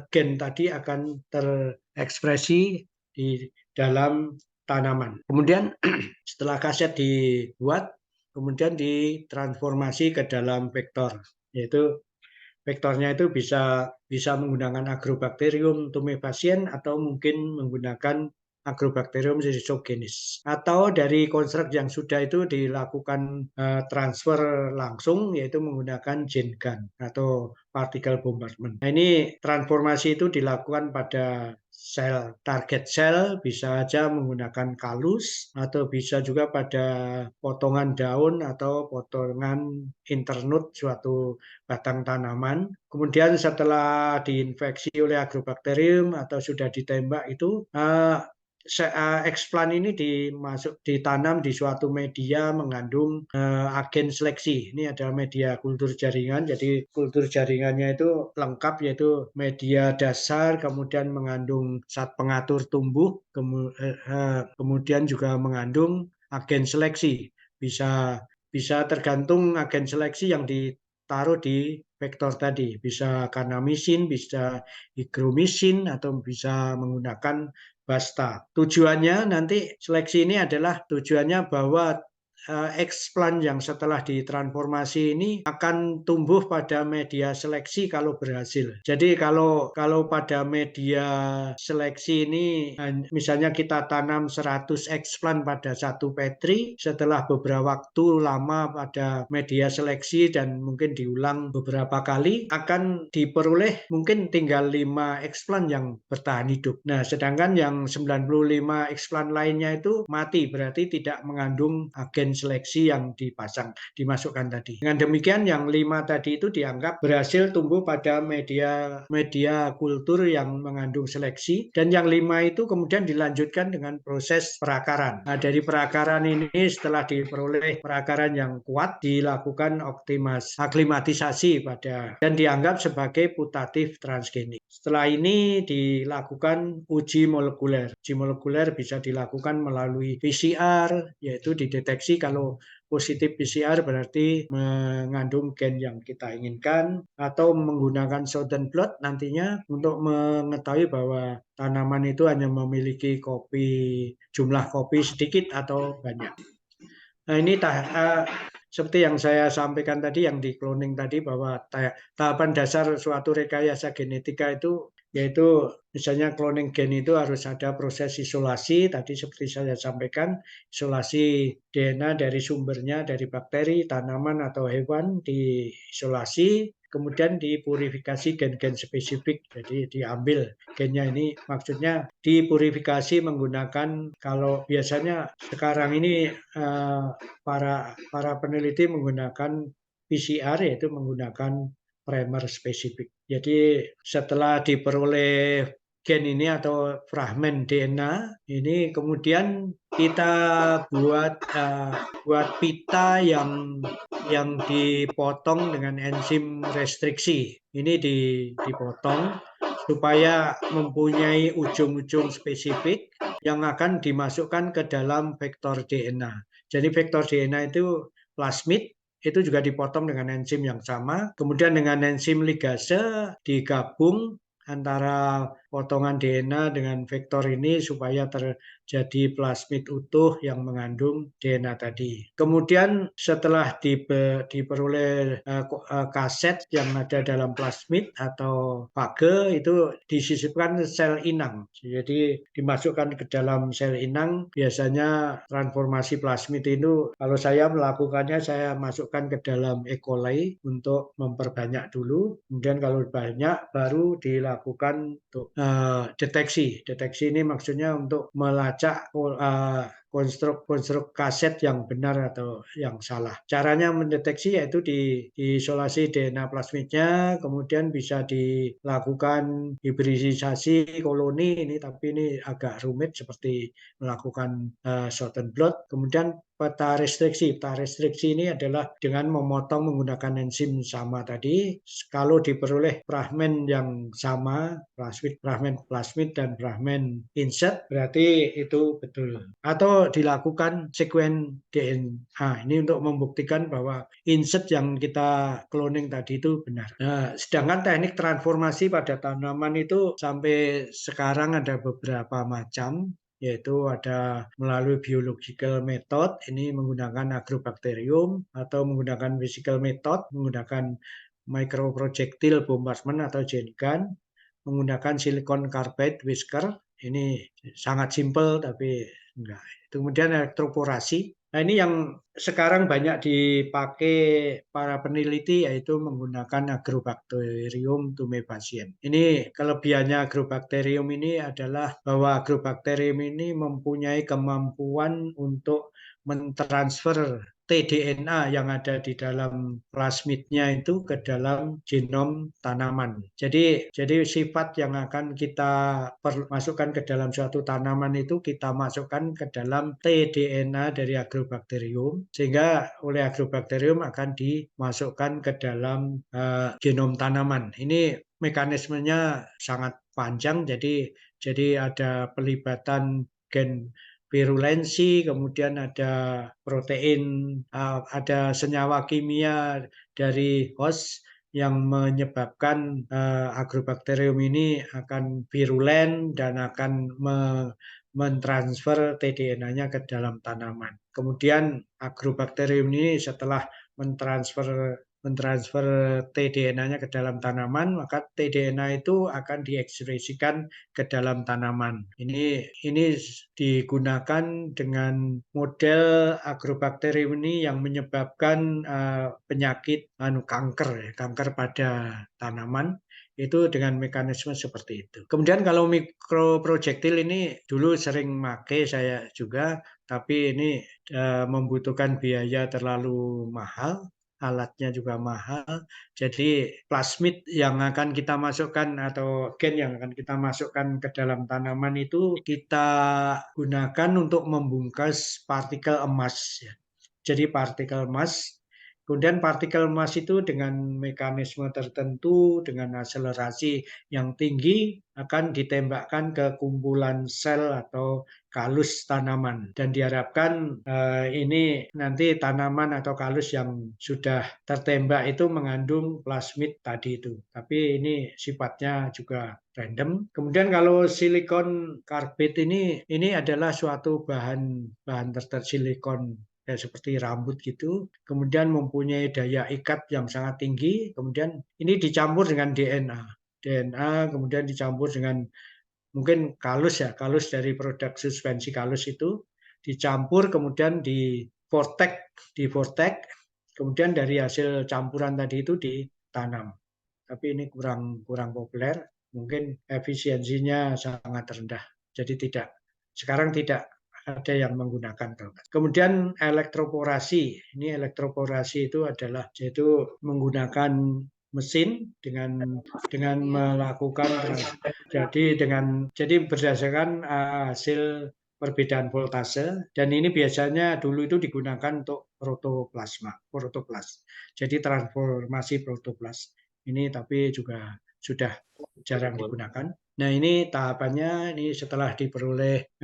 gen tadi akan terekspresi di dalam tanaman. Kemudian setelah kaset dibuat, kemudian ditransformasi ke dalam vektor, yaitu vektornya itu bisa menggunakan Agrobacterium tumefaciens atau mungkin menggunakan Agrobacterium rhizogenes. Atau dari konstruk yang sudah itu dilakukan transfer langsung, yaitu menggunakan gene gun atau particle bombardment. Nah, ini transformasi itu dilakukan pada target sel, bisa saja menggunakan kalus atau bisa juga pada potongan daun atau potongan internut suatu batang tanaman. Kemudian setelah diinfeksi oleh agrobakterium atau sudah ditembak itu, eksplan ini ditanam di suatu media mengandung agen seleksi. Ini adalah media kultur jaringan. Jadi kultur jaringannya itu lengkap, yaitu media dasar, kemudian mengandung zat pengatur tumbuh, kemudian juga mengandung agen seleksi. Bisa tergantung agen seleksi yang ditaruh di vektor tadi. Bisa kanamisin, bisa higromisin, atau bisa menggunakan Basta. Tujuannya nanti seleksi ini adalah tujuannya bahwa eksplan yang setelah ditransformasi ini akan tumbuh pada media seleksi kalau berhasil. Jadi kalau pada media seleksi ini misalnya kita tanam 100 eksplan pada satu petri, setelah beberapa waktu lama pada media seleksi dan mungkin diulang beberapa kali, akan diperoleh mungkin tinggal 5 eksplan yang bertahan hidup. Nah, sedangkan yang 95 eksplan lainnya itu mati, berarti tidak mengandung agen seleksi yang dimasukkan tadi. Dengan demikian yang 5 tadi itu dianggap berhasil tumbuh pada media kultur yang mengandung seleksi, dan yang 5 itu kemudian dilanjutkan dengan proses perakaran. Nah, dari perakaran ini setelah diperoleh perakaran yang kuat, dilakukan aklimatisasi dan dianggap sebagai putatif transgenik. Setelah ini dilakukan uji molekuler. Uji molekuler bisa dilakukan melalui PCR, yaitu dideteksi kalau positif PCR berarti mengandung gen yang kita inginkan, atau menggunakan Southern blot nantinya untuk mengetahui bahwa tanaman itu hanya memiliki jumlah kopi sedikit atau banyak. Nah, ini seperti yang saya sampaikan tadi, yang di cloning tadi, bahwa tahapan dasar suatu rekayasa genetika itu yaitu misalnya cloning gen itu harus ada proses isolasi, tadi seperti saya sampaikan, isolasi DNA dari sumbernya, dari bakteri, tanaman, atau hewan, diisolasi, kemudian dipurifikasi gen-gen spesifik, jadi diambil gennya ini, maksudnya dipurifikasi menggunakan, kalau biasanya sekarang ini para peneliti menggunakan PCR, yaitu menggunakan primer spesifik. Jadi setelah diperoleh gen ini atau fragmen DNA ini, kemudian kita buat pita yang dipotong dengan enzim restriksi. Ini dipotong supaya mempunyai ujung-ujung spesifik yang akan dimasukkan ke dalam vektor DNA. Jadi vektor DNA itu plasmid, itu juga dipotong dengan enzim yang sama. Kemudian dengan enzim ligase digabung antara potongan DNA dengan vektor ini supaya terjadi plasmid utuh yang mengandung DNA tadi. Kemudian setelah diperoleh kaset yang ada dalam plasmid atau fage, itu disisipkan sel inang. Jadi dimasukkan ke dalam sel inang. Biasanya transformasi plasmid itu kalau saya melakukannya, saya masukkan ke dalam E. coli untuk memperbanyak dulu. Kemudian kalau banyak baru dilakukan untuk deteksi. Deteksi ini maksudnya untuk melacak konstruk kaset yang benar atau yang salah. Caranya mendeteksi yaitu diisolasi DNA plasmidnya, kemudian bisa dilakukan hibridisasi koloni ini, tapi ini agak rumit seperti melakukan shorten blot. Kemudian peta restriksi. Peta restriksi ini adalah dengan memotong menggunakan enzim sama tadi. Kalau diperoleh fragmen yang sama, fragmen plasmid dan fragmen insert, berarti itu betul. Atau dilakukan sekuen DNA. Ini untuk membuktikan bahwa insert yang kita cloning tadi itu benar. Nah, sedangkan teknik transformasi pada tanaman itu sampai sekarang ada beberapa macam, yaitu ada melalui biological method, ini menggunakan agrobacterium, atau menggunakan physical method, menggunakan microprojectile bombardment atau gene gun, menggunakan silicon carbide whisker, ini sangat simpel tapi enggak. Kemudian elektroporasi. Nah, ini yang sekarang banyak dipakai para peneliti, yaitu menggunakan Agrobacterium tumefaciens. Ini kelebihannya Agrobacterium ini adalah bahwa Agrobacterium ini mempunyai kemampuan untuk mentransfer tDNA yang ada di dalam plasmidnya itu ke dalam genom tanaman. Jadi sifat yang akan kita masukkan ke dalam suatu tanaman itu kita masukkan ke dalam tDNA dari Agrobacterium, sehingga oleh Agrobacterium akan dimasukkan ke dalam genom tanaman. Ini mekanismenya sangat panjang, jadi ada pelibatan gen virulensi, kemudian ada protein, ada senyawa kimia dari host yang menyebabkan agrobacterium ini akan virulen dan akan mentransfer tDNA-nya ke dalam tanaman. Kemudian agrobacterium ini setelah mentransfer tDNA-nya ke dalam tanaman, maka tDNA itu akan diekspresikan ke dalam tanaman. Ini digunakan dengan model agrobacterium ini yang menyebabkan penyakit kanker pada tanaman, itu dengan mekanisme seperti itu. Kemudian kalau mikroprojektil ini dulu sering make saya juga, tapi ini membutuhkan biaya terlalu mahal, alatnya juga mahal. Jadi plasmid yang akan kita masukkan atau gen yang akan kita masukkan ke dalam tanaman itu kita gunakan untuk membungkus partikel emas. Jadi partikel emas. Kemudian partikel emas itu dengan mekanisme tertentu, dengan akselerasi yang tinggi, akan ditembakkan ke kumpulan sel atau kalus tanaman. Dan diharapkan ini nanti tanaman atau kalus yang sudah tertembak itu mengandung plasmid tadi itu. Tapi ini sifatnya juga random. Kemudian kalau silikon karbid ini adalah suatu bahan tertentu, silikon ya, seperti rambut gitu, kemudian mempunyai daya ikat yang sangat tinggi, kemudian ini dicampur dengan DNA, kemudian dicampur dengan mungkin kalus dari produk suspensi kalus itu, dicampur kemudian di vortex, kemudian dari hasil campuran tadi itu ditanam. Tapi ini kurang populer, mungkin efisiensinya sangat rendah, jadi sekarang tidak ada yang menggunakan. Kemudian elektroporasi. Ini elektroporasi itu adalah yaitu menggunakan mesin dengan melakukan jadi berdasarkan hasil perbedaan voltase, dan ini biasanya dulu itu digunakan untuk protoplasma. Jadi transformasi protoplas. Ini tapi juga sudah jarang digunakan. Nah, ini tahapannya ini setelah diperoleh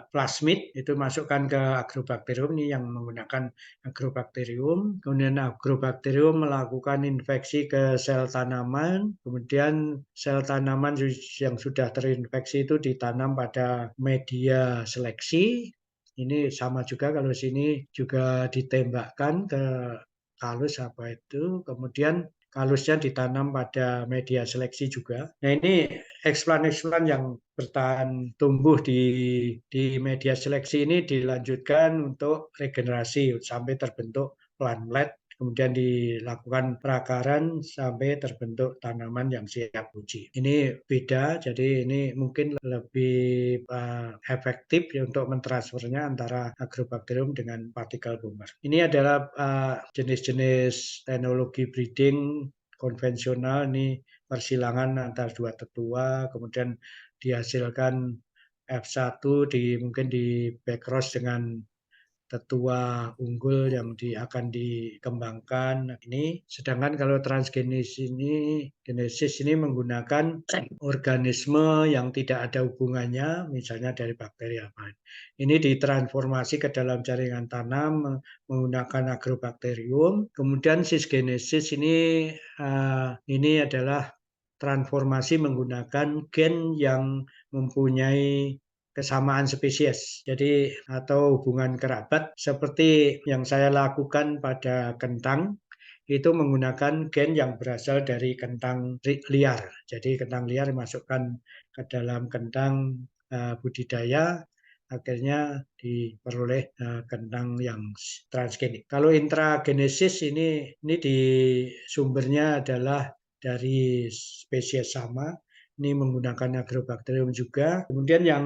plasmid itu masukkan ke agrobakterium, ini yang menggunakan agrobakterium. Kemudian agrobakterium melakukan infeksi ke sel tanaman, kemudian sel tanaman yang sudah terinfeksi itu ditanam pada media seleksi. Ini sama juga, kalau sini juga ditembakkan ke kalus apa itu, kemudian kalusnya ditanam pada media seleksi juga. Nah, ini eksplan-eksplan yang bertahan tumbuh di media seleksi ini dilanjutkan untuk regenerasi sampai terbentuk plantlet, kemudian dilakukan perakaran sampai terbentuk tanaman yang siap uji. Ini beda, jadi ini mungkin lebih efektif untuk mentransfernya antara agrobakterium dengan partikel boomer. Ini adalah jenis-jenis teknologi breeding konvensional, ini persilangan antar dua tetua, kemudian dihasilkan F1 mungkin di backcross dengan tetua unggul yang akan dikembangkan. Nah, ini sedangkan kalau genesis ini menggunakan organisme yang tidak ada hubungannya, misalnya dari bakteri apa. Ini ditransformasi ke dalam jaringan tanam menggunakan agrobakterium. Kemudian sisgenesis ini adalah transformasi menggunakan gen yang mempunyai kesamaan spesies, jadi atau hubungan kerabat, seperti yang saya lakukan pada kentang, itu menggunakan gen yang berasal dari kentang liar. Jadi kentang liar dimasukkan ke dalam kentang budidaya, akhirnya diperoleh kentang yang transgenik. Kalau intragenesis ini di sumbernya adalah dari spesies sama, ini menggunakan agrobakterium juga. Kemudian yang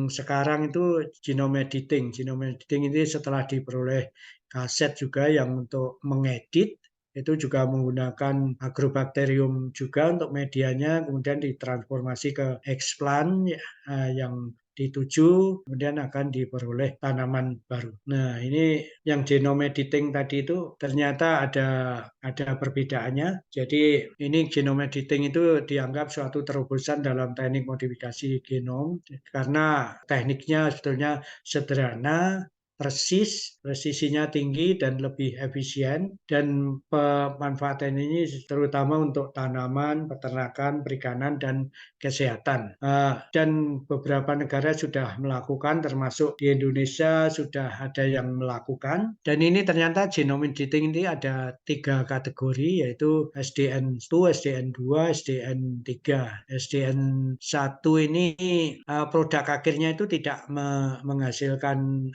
sekarang itu genome editing. Genome editing ini setelah diperoleh kaset juga yang untuk mengedit, itu juga menggunakan agrobakterium juga untuk medianya, kemudian ditransformasi ke explant yang dituju, kemudian akan diperoleh tanaman baru. Nah, ini yang genome editing tadi itu ternyata ada perbedaannya. Jadi ini genome editing itu dianggap suatu terobosan dalam teknik modifikasi genom karena tekniknya sebetulnya sederhana, presisinya tinggi dan lebih efisien, dan pemanfaatan ini terutama untuk tanaman, peternakan, perikanan, dan kesehatan. Dan beberapa negara sudah melakukan, termasuk di Indonesia sudah ada yang melakukan. Dan ini ternyata genome editing ini ada 3 kategori, yaitu SDN1, SDN2, SDN3. SDN1 ini produk akhirnya itu tidak menghasilkan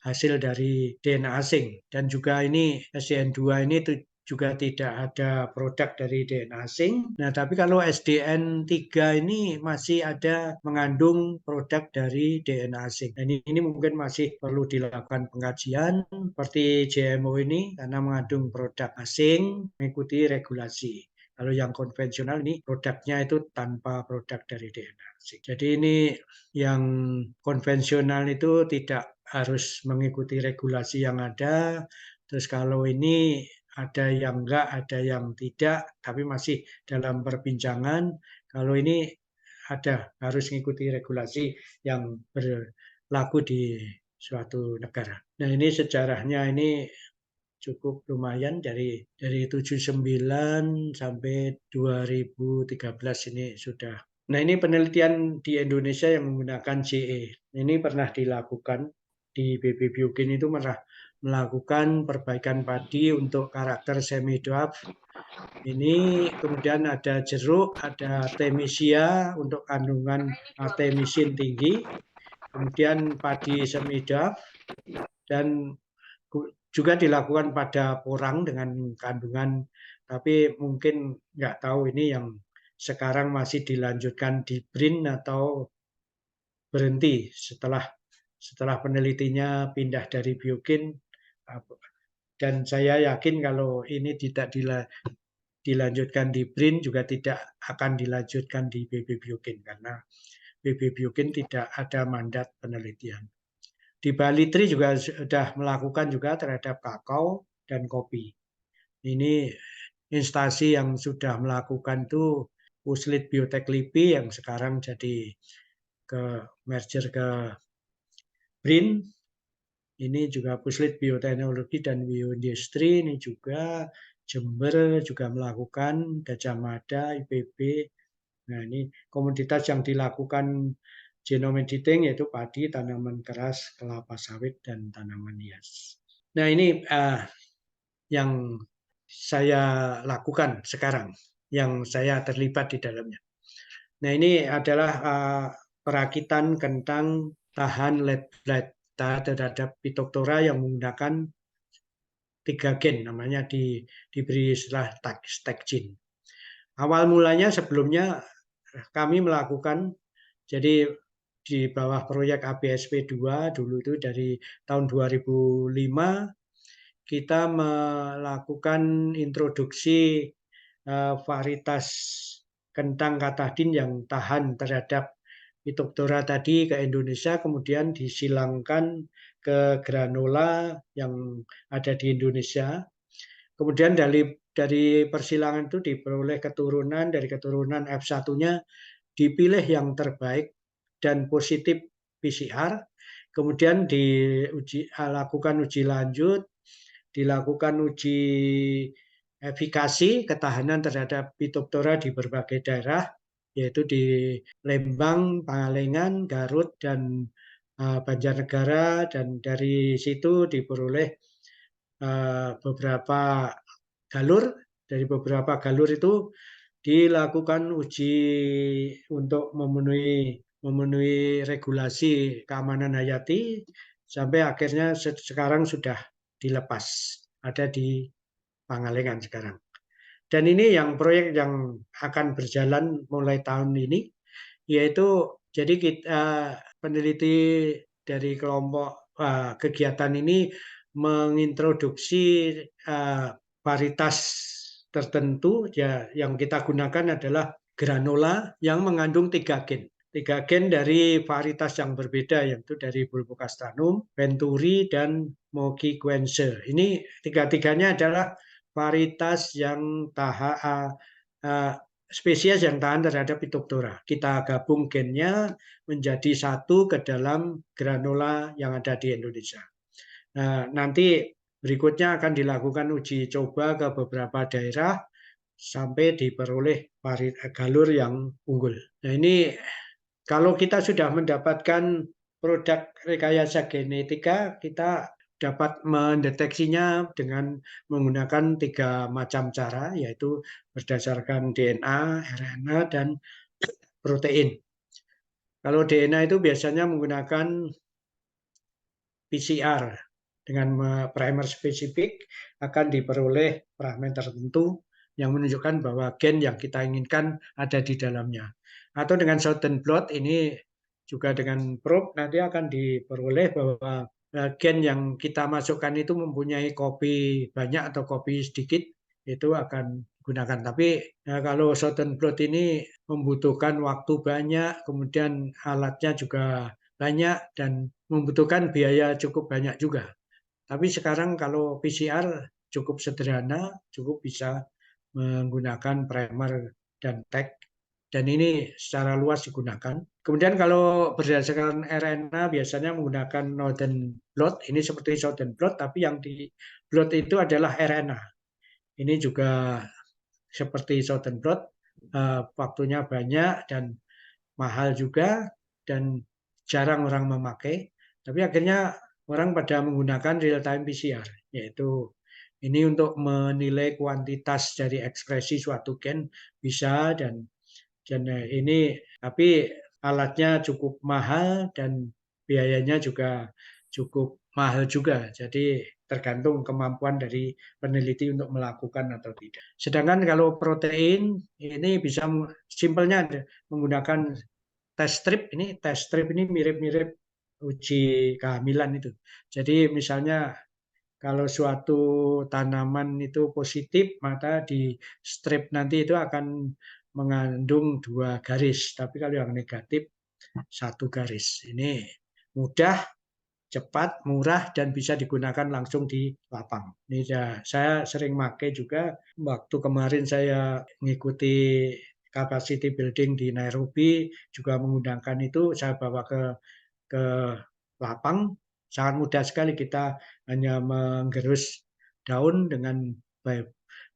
hasil dari DNA asing, dan juga ini SDN2 ini juga tidak ada produk dari DNA asing. Nah, tapi kalau SDN3 ini masih ada mengandung produk dari DNA asing. Dan ini mungkin masih perlu dilakukan pengkajian seperti GMO ini karena mengandung produk asing, mengikuti regulasi. Kalau yang konvensional ini produknya itu tanpa produk dari DNA asing. Jadi ini yang konvensional itu tidak harus mengikuti regulasi yang ada. Terus kalau ini ada yang enggak, ada yang tidak, tapi masih dalam perbincangan. Kalau ini harus mengikuti regulasi yang berlaku di suatu negara. Nah, ini sejarahnya ini cukup lumayan dari 79 sampai 2013 ini sudah. Nah, ini penelitian di Indonesia yang menggunakan JE. Ini pernah dilakukan di BB Biogen, itu pernah melakukan perbaikan padi untuk karakter semi dwarf. Ini kemudian ada jeruk, ada artemisia untuk kandungan artemisin tinggi, kemudian padi semi dwarf, dan juga dilakukan pada porang dengan kandungan, tapi mungkin nggak tahu ini yang sekarang masih dilanjutkan di BRIN atau berhenti setelah penelitinya pindah dari Biogen. Dan saya yakin kalau ini tidak dilanjutkan di BRIN juga tidak akan dilanjutkan di BB Biogen karena BB Biogen tidak ada mandat penelitian. Di Bali Tri juga sudah melakukan juga terhadap kakao dan kopi. Ini instansi yang sudah melakukan itu Puslit Biotek LIPI yang sekarang jadi merger ke BRIN. Ini juga Puslit Bioteknologi dan Bioindustri, ini juga Jember juga melakukan, Gajah Mada, IPB. Nah, ini komoditas yang dilakukan genome editing yaitu padi, tanaman keras, kelapa sawit, dan tanaman hias. Nah, ini yang saya lakukan sekarang, yang saya terlibat di dalamnya. Nah, ini adalah perakitan kentang tahan lead blight terhadap Phytophthora yang menggunakan 3 gen, namanya diberi istilah stack gene. Awal mulanya sebelumnya kami melakukan, jadi di bawah proyek ABSP 2 dulu itu dari tahun 2005 kita melakukan introduksi varietas kentang Katadin yang tahan terhadap Phytophthora tadi ke Indonesia, kemudian disilangkan ke granola yang ada di Indonesia. Kemudian dari persilangan itu diperoleh keturunan, dari keturunan F1-nya dipilih yang terbaik dan positif PCR, kemudian dilakukan uji lanjut, dilakukan uji efikasi ketahanan terhadap Phytophthora di berbagai daerah, yaitu di Lembang, Pangalengan, Garut, dan Banjarnegara, dan dari situ diperoleh beberapa galur. Dari beberapa galur itu dilakukan uji untuk memenuhi regulasi keamanan hayati sampai akhirnya sekarang sudah dilepas, ada di Pangalengan sekarang. Dan ini yang proyek yang akan berjalan mulai tahun ini, yaitu jadi kita peneliti dari kelompok kegiatan ini mengintroduksi varietas tertentu ya, yang kita gunakan adalah granola yang mengandung 3 gen. 3 gen dari varietas yang berbeda, yaitu dari Bulbocastranum, Venturi, dan Mochiquense. Ini tiga-tiganya adalah varietas yang spesies yang tahan terhadap Phytophthora. Kita gabung gennya menjadi satu ke dalam granola yang ada di Indonesia. Nah, nanti berikutnya akan dilakukan uji coba ke beberapa daerah sampai diperoleh galur yang unggul. Nah, ini kalau kita sudah mendapatkan produk rekayasa genetika, kita dapat mendeteksinya dengan menggunakan 3 macam cara, yaitu berdasarkan DNA, RNA, dan protein. Kalau DNA itu biasanya menggunakan PCR. Dengan primer spesifik akan diperoleh fragmen tertentu yang menunjukkan bahwa gen yang kita inginkan ada di dalamnya. Atau dengan Southern blot ini juga dengan probe nanti akan diperoleh bahwa gen yang kita masukkan itu mempunyai kopi banyak atau kopi sedikit, itu akan digunakan. Tapi kalau Southern blot ini membutuhkan waktu banyak, kemudian alatnya juga banyak dan membutuhkan biaya cukup banyak juga. Tapi sekarang kalau PCR cukup sederhana, cukup bisa menggunakan primer dan tag, dan ini secara luas digunakan. Kemudian kalau berdasarkan RNA biasanya menggunakan Northern blot, ini seperti Southern blot, tapi yang di blot itu adalah RNA. Ini juga seperti Southern blot, waktunya banyak dan mahal juga, dan jarang orang memakai. Tapi akhirnya orang pada menggunakan real time PCR, yaitu ini untuk menilai kuantitas dari ekspresi suatu gen bisa, dan ini tapi alatnya cukup mahal dan biayanya juga cukup mahal juga. Jadi tergantung kemampuan dari peneliti untuk melakukan atau tidak. Sedangkan kalau protein ini bisa simpelnya menggunakan test strip. Ini test strip ini mirip-mirip uji kehamilan itu. Jadi misalnya kalau suatu tanaman itu positif, maka di strip nanti itu akan mengandung 2 garis. Tapi kalau yang negatif 1 garis. Ini mudah, cepat, murah, dan bisa digunakan langsung di lapang. Ini saya sering pakai juga. Waktu kemarin saya mengikuti capacity building di Nairobi juga mengundangkan itu, saya bawa ke lapang. Sangat mudah sekali, kita hanya menggerus daun dengan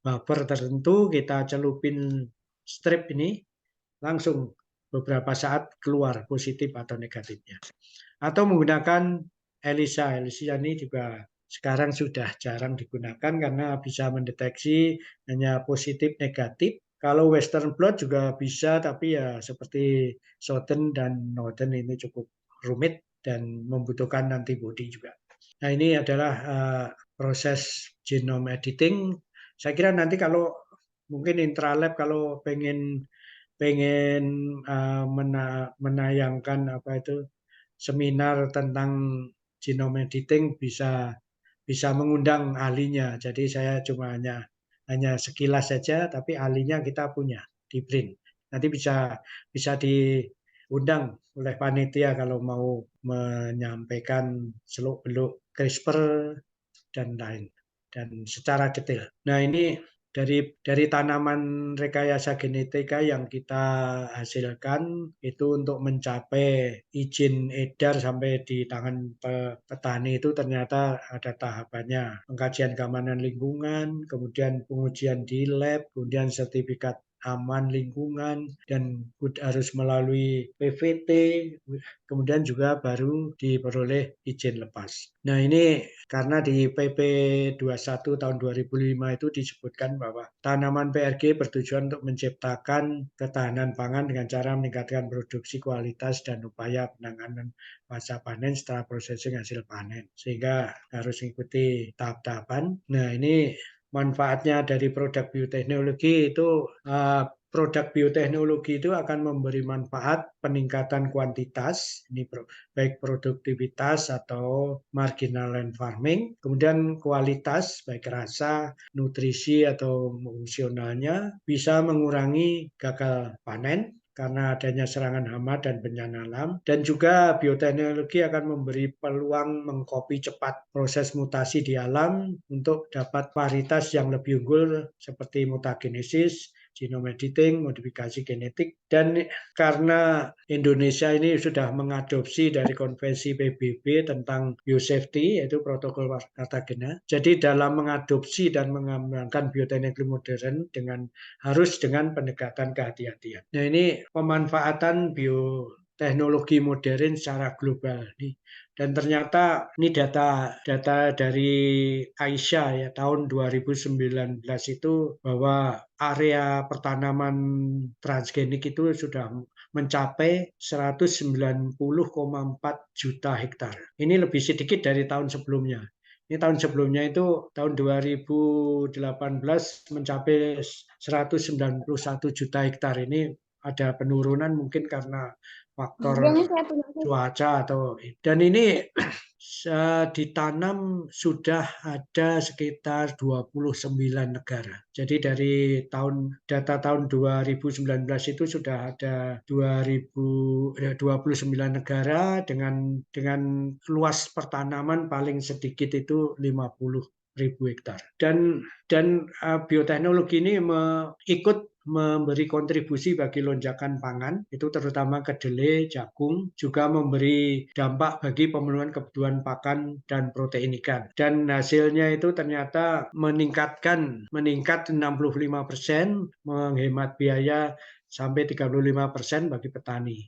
buffer tertentu, kita celupin strip ini, langsung beberapa saat keluar positif atau negatifnya. Atau menggunakan ELISA. ELISA ini juga sekarang sudah jarang digunakan karena bisa mendeteksi hanya positif negatif. Kalau Western blot juga bisa, tapi ya seperti Southern dan Northern ini cukup rumit dan membutuhkan antibody juga. Nah, ini adalah proses genome editing. Saya kira nanti kalau mungkin Intralab kalau pengen menayangkan seminar tentang genome editing bisa mengundang ahlinya. Jadi saya cuma hanya sekilas saja, tapi ahlinya kita punya di BRIN. Nanti bisa diundang oleh panitia kalau mau menyampaikan seluk-beluk CRISPR dan lain, dan secara detail. Nah, ini dari tanaman rekayasa genetika yang kita hasilkan itu untuk mencapai izin edar sampai di tangan petani itu ternyata ada tahapannya. Pengkajian keamanan lingkungan, kemudian pengujian di lab, kemudian sertifikat aman lingkungan, dan harus melalui PVT, kemudian juga baru diperoleh izin lepas. Nah, ini karena di PP 21 tahun 2005 itu disebutkan bahwa tanaman PRG bertujuan untuk menciptakan ketahanan pangan dengan cara meningkatkan produksi, kualitas, dan upaya penanganan pasca panen setelah prosesing hasil panen. Sehingga harus mengikuti tahap-tahapan. Nah, ini manfaatnya dari produk bioteknologi itu, produk bioteknologi itu akan memberi manfaat peningkatan kuantitas, ini baik produktivitas atau marginal land farming, kemudian kualitas baik rasa, nutrisi atau fungsionalnya, bisa mengurangi gagal panen karena adanya serangan hama dan bencana alam, dan juga bioteknologi akan memberi peluang mengkopi cepat proses mutasi di alam untuk dapat varietas yang lebih unggul seperti mutagenesis, genome editing, modifikasi genetik. Dan karena Indonesia ini sudah mengadopsi dari konvensi PBB tentang biosafety, yaitu protokol Cartagena, jadi dalam mengadopsi dan mengembangkan bioteknologi modern harus dengan pendekatan kehati-hatian. Nah, ini pemanfaatan bioteknologi modern secara global nih. Dan ternyata ini data dari Aisyah ya, tahun 2019 itu bahwa area pertanaman transgenik itu sudah mencapai 190,4 juta hektar. Ini lebih sedikit dari tahun sebelumnya. Ini tahun sebelumnya itu tahun 2018 mencapai 191 juta hektar. Ini ada penurunan mungkin karena faktor cuaca dan ini ditanam sudah ada sekitar 29 negara. Jadi dari data tahun 2019 itu sudah ada 29 negara dengan luas pertanaman paling sedikit itu 50.000 hektar. Dan bioteknologi ini ikut memberi kontribusi bagi lonjakan pangan, itu terutama kedelai, jagung, juga memberi dampak bagi pemenuhan kebutuhan pakan dan protein ikan. Dan hasilnya itu ternyata meningkat 65%, menghemat biaya sampai 35% bagi petani.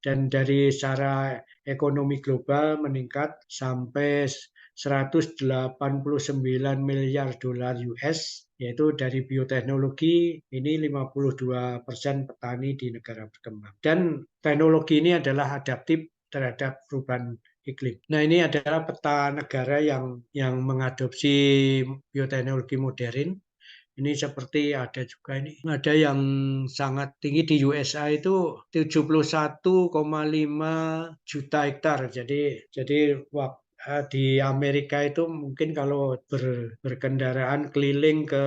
Dan dari secara ekonomi global meningkat sampai 189 miliar dolar US, yaitu dari bioteknologi ini 52% petani di negara berkembang. Dan teknologi ini adalah adaptif terhadap perubahan iklim. Nah, ini adalah peta negara yang mengadopsi bioteknologi modern. Ini seperti ada yang sangat tinggi di USA itu 71,5 juta hektar. Jadi di Amerika itu mungkin kalau berkendaraan keliling ke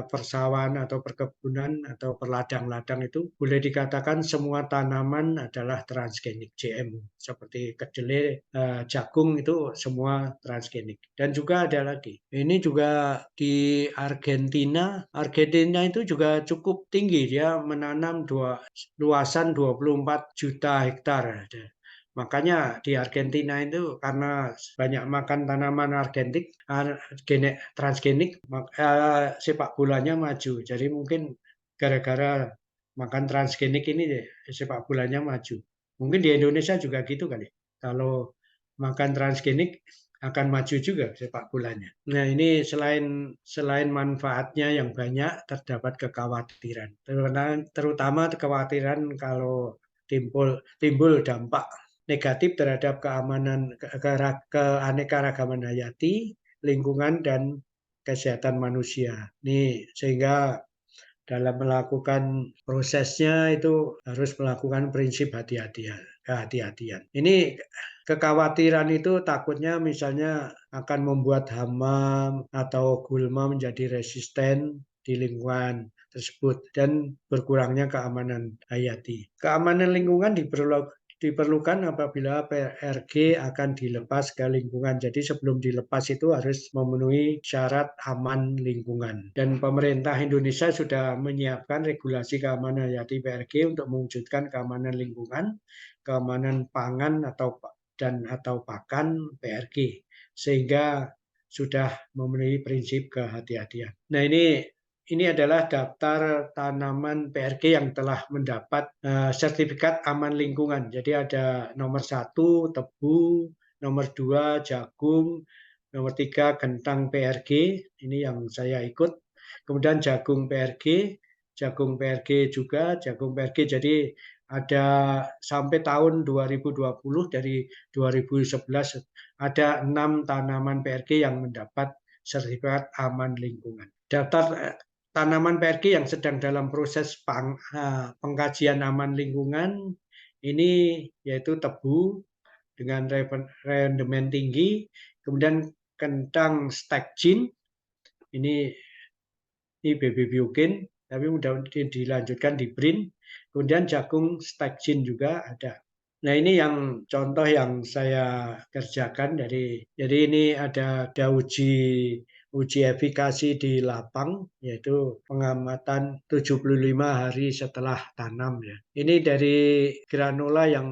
persawahan atau perkebunan atau perladang-ladang itu boleh dikatakan semua tanaman adalah transgenik GMO. Seperti kedelai, jagung itu semua transgenik. Dan juga ada lagi, ini juga di Argentina. Argentina itu juga cukup tinggi, dia menanam luasan 24 juta hektar. Makanya di Argentina itu karena banyak makan tanaman transgenik, sepak bolanya maju. Jadi mungkin gara-gara makan transgenik ini deh, sepak bolanya maju. Mungkin di Indonesia juga gitu kali. Kalau makan transgenik akan maju juga sepak bolanya. Nah, ini selain manfaatnya yang banyak, terdapat kekhawatiran. Terutama kekhawatiran kalau timbul dampak negatif terhadap keanekaragaman hayati, lingkungan, dan kesehatan manusia. Ini sehingga dalam melakukan prosesnya itu harus melakukan prinsip kehati-hatian. Ini kekhawatiran itu takutnya misalnya akan membuat hama atau gulma menjadi resisten di lingkungan tersebut dan berkurangnya keamanan hayati. Keamanan lingkungan diperlukan apabila PRG akan dilepas ke lingkungan. Jadi sebelum dilepas itu harus memenuhi syarat aman lingkungan. Dan pemerintah Indonesia sudah menyiapkan regulasi keamanan hayati PRG untuk mewujudkan keamanan lingkungan, keamanan pangan atau pakan PRG, sehingga sudah memenuhi prinsip kehati-hatian. Nah, ini adalah daftar tanaman PRG yang telah mendapat sertifikat aman lingkungan. Jadi ada nomor 1 tebu, nomor 2 jagung, nomor 3 kentang PRG. Ini yang saya ikut. Kemudian jagung PRG juga, jagung PRG. Jadi ada sampai tahun 2020, dari 2011 ada 6 tanaman PRG yang mendapat sertifikat aman lingkungan. Daftar tanaman PRG yang sedang dalam proses pengkajian aman lingkungan ini yaitu tebu dengan rendemen tinggi, kemudian kentang Stakjin, ini baby biogen, tapi mudah dilanjutkan di BRIN, kemudian jagung Stakjin juga ada. Nah, ini yang contoh yang saya kerjakan jadi ini ada uji efikasi di lapang, yaitu pengamatan 75 hari setelah tanam ya. Ini dari granola yang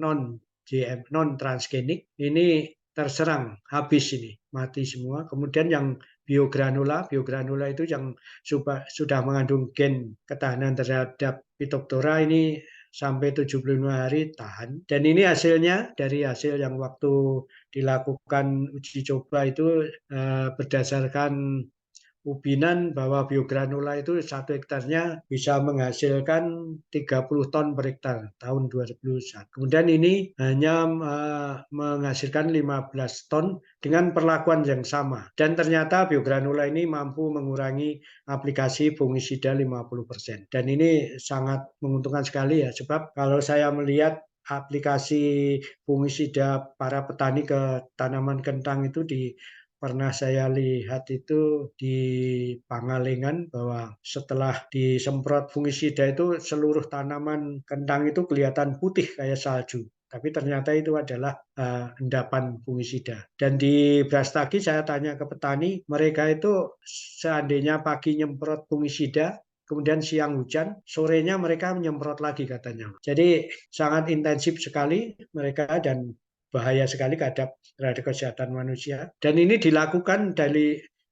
non GM, non transgenik, ini terserang, habis ini, mati semua. Kemudian yang biogranula itu yang sudah mengandung gen ketahanan terhadap Phytophthora, ini sampai 75 hari tahan. Dan ini hasilnya dari hasil yang waktu dilakukan uji coba itu berdasarkan ubinan bahwa biogranula itu 1 hektarnya bisa menghasilkan 30 ton per hektar tahun 2001. Kemudian ini hanya menghasilkan 15 ton dengan perlakuan yang sama. Dan ternyata biogranula ini mampu mengurangi aplikasi fungisida 50%. Dan ini sangat menguntungkan sekali ya, sebab kalau saya melihat aplikasi fungisida para petani ke tanaman kentang itu pernah saya lihat itu di Pangalengan, bahwa setelah disemprot fungisida itu seluruh tanaman kentang itu kelihatan putih kayak salju. Tapi ternyata itu adalah endapan fungisida. Dan di Brastagi saya tanya ke petani, mereka itu seandainya pagi nyemprot fungisida, kemudian siang hujan, sorenya mereka menyemprot lagi katanya. Jadi sangat intensif sekali mereka dan bahaya sekali terhadap kesehatan manusia. Dan ini dilakukan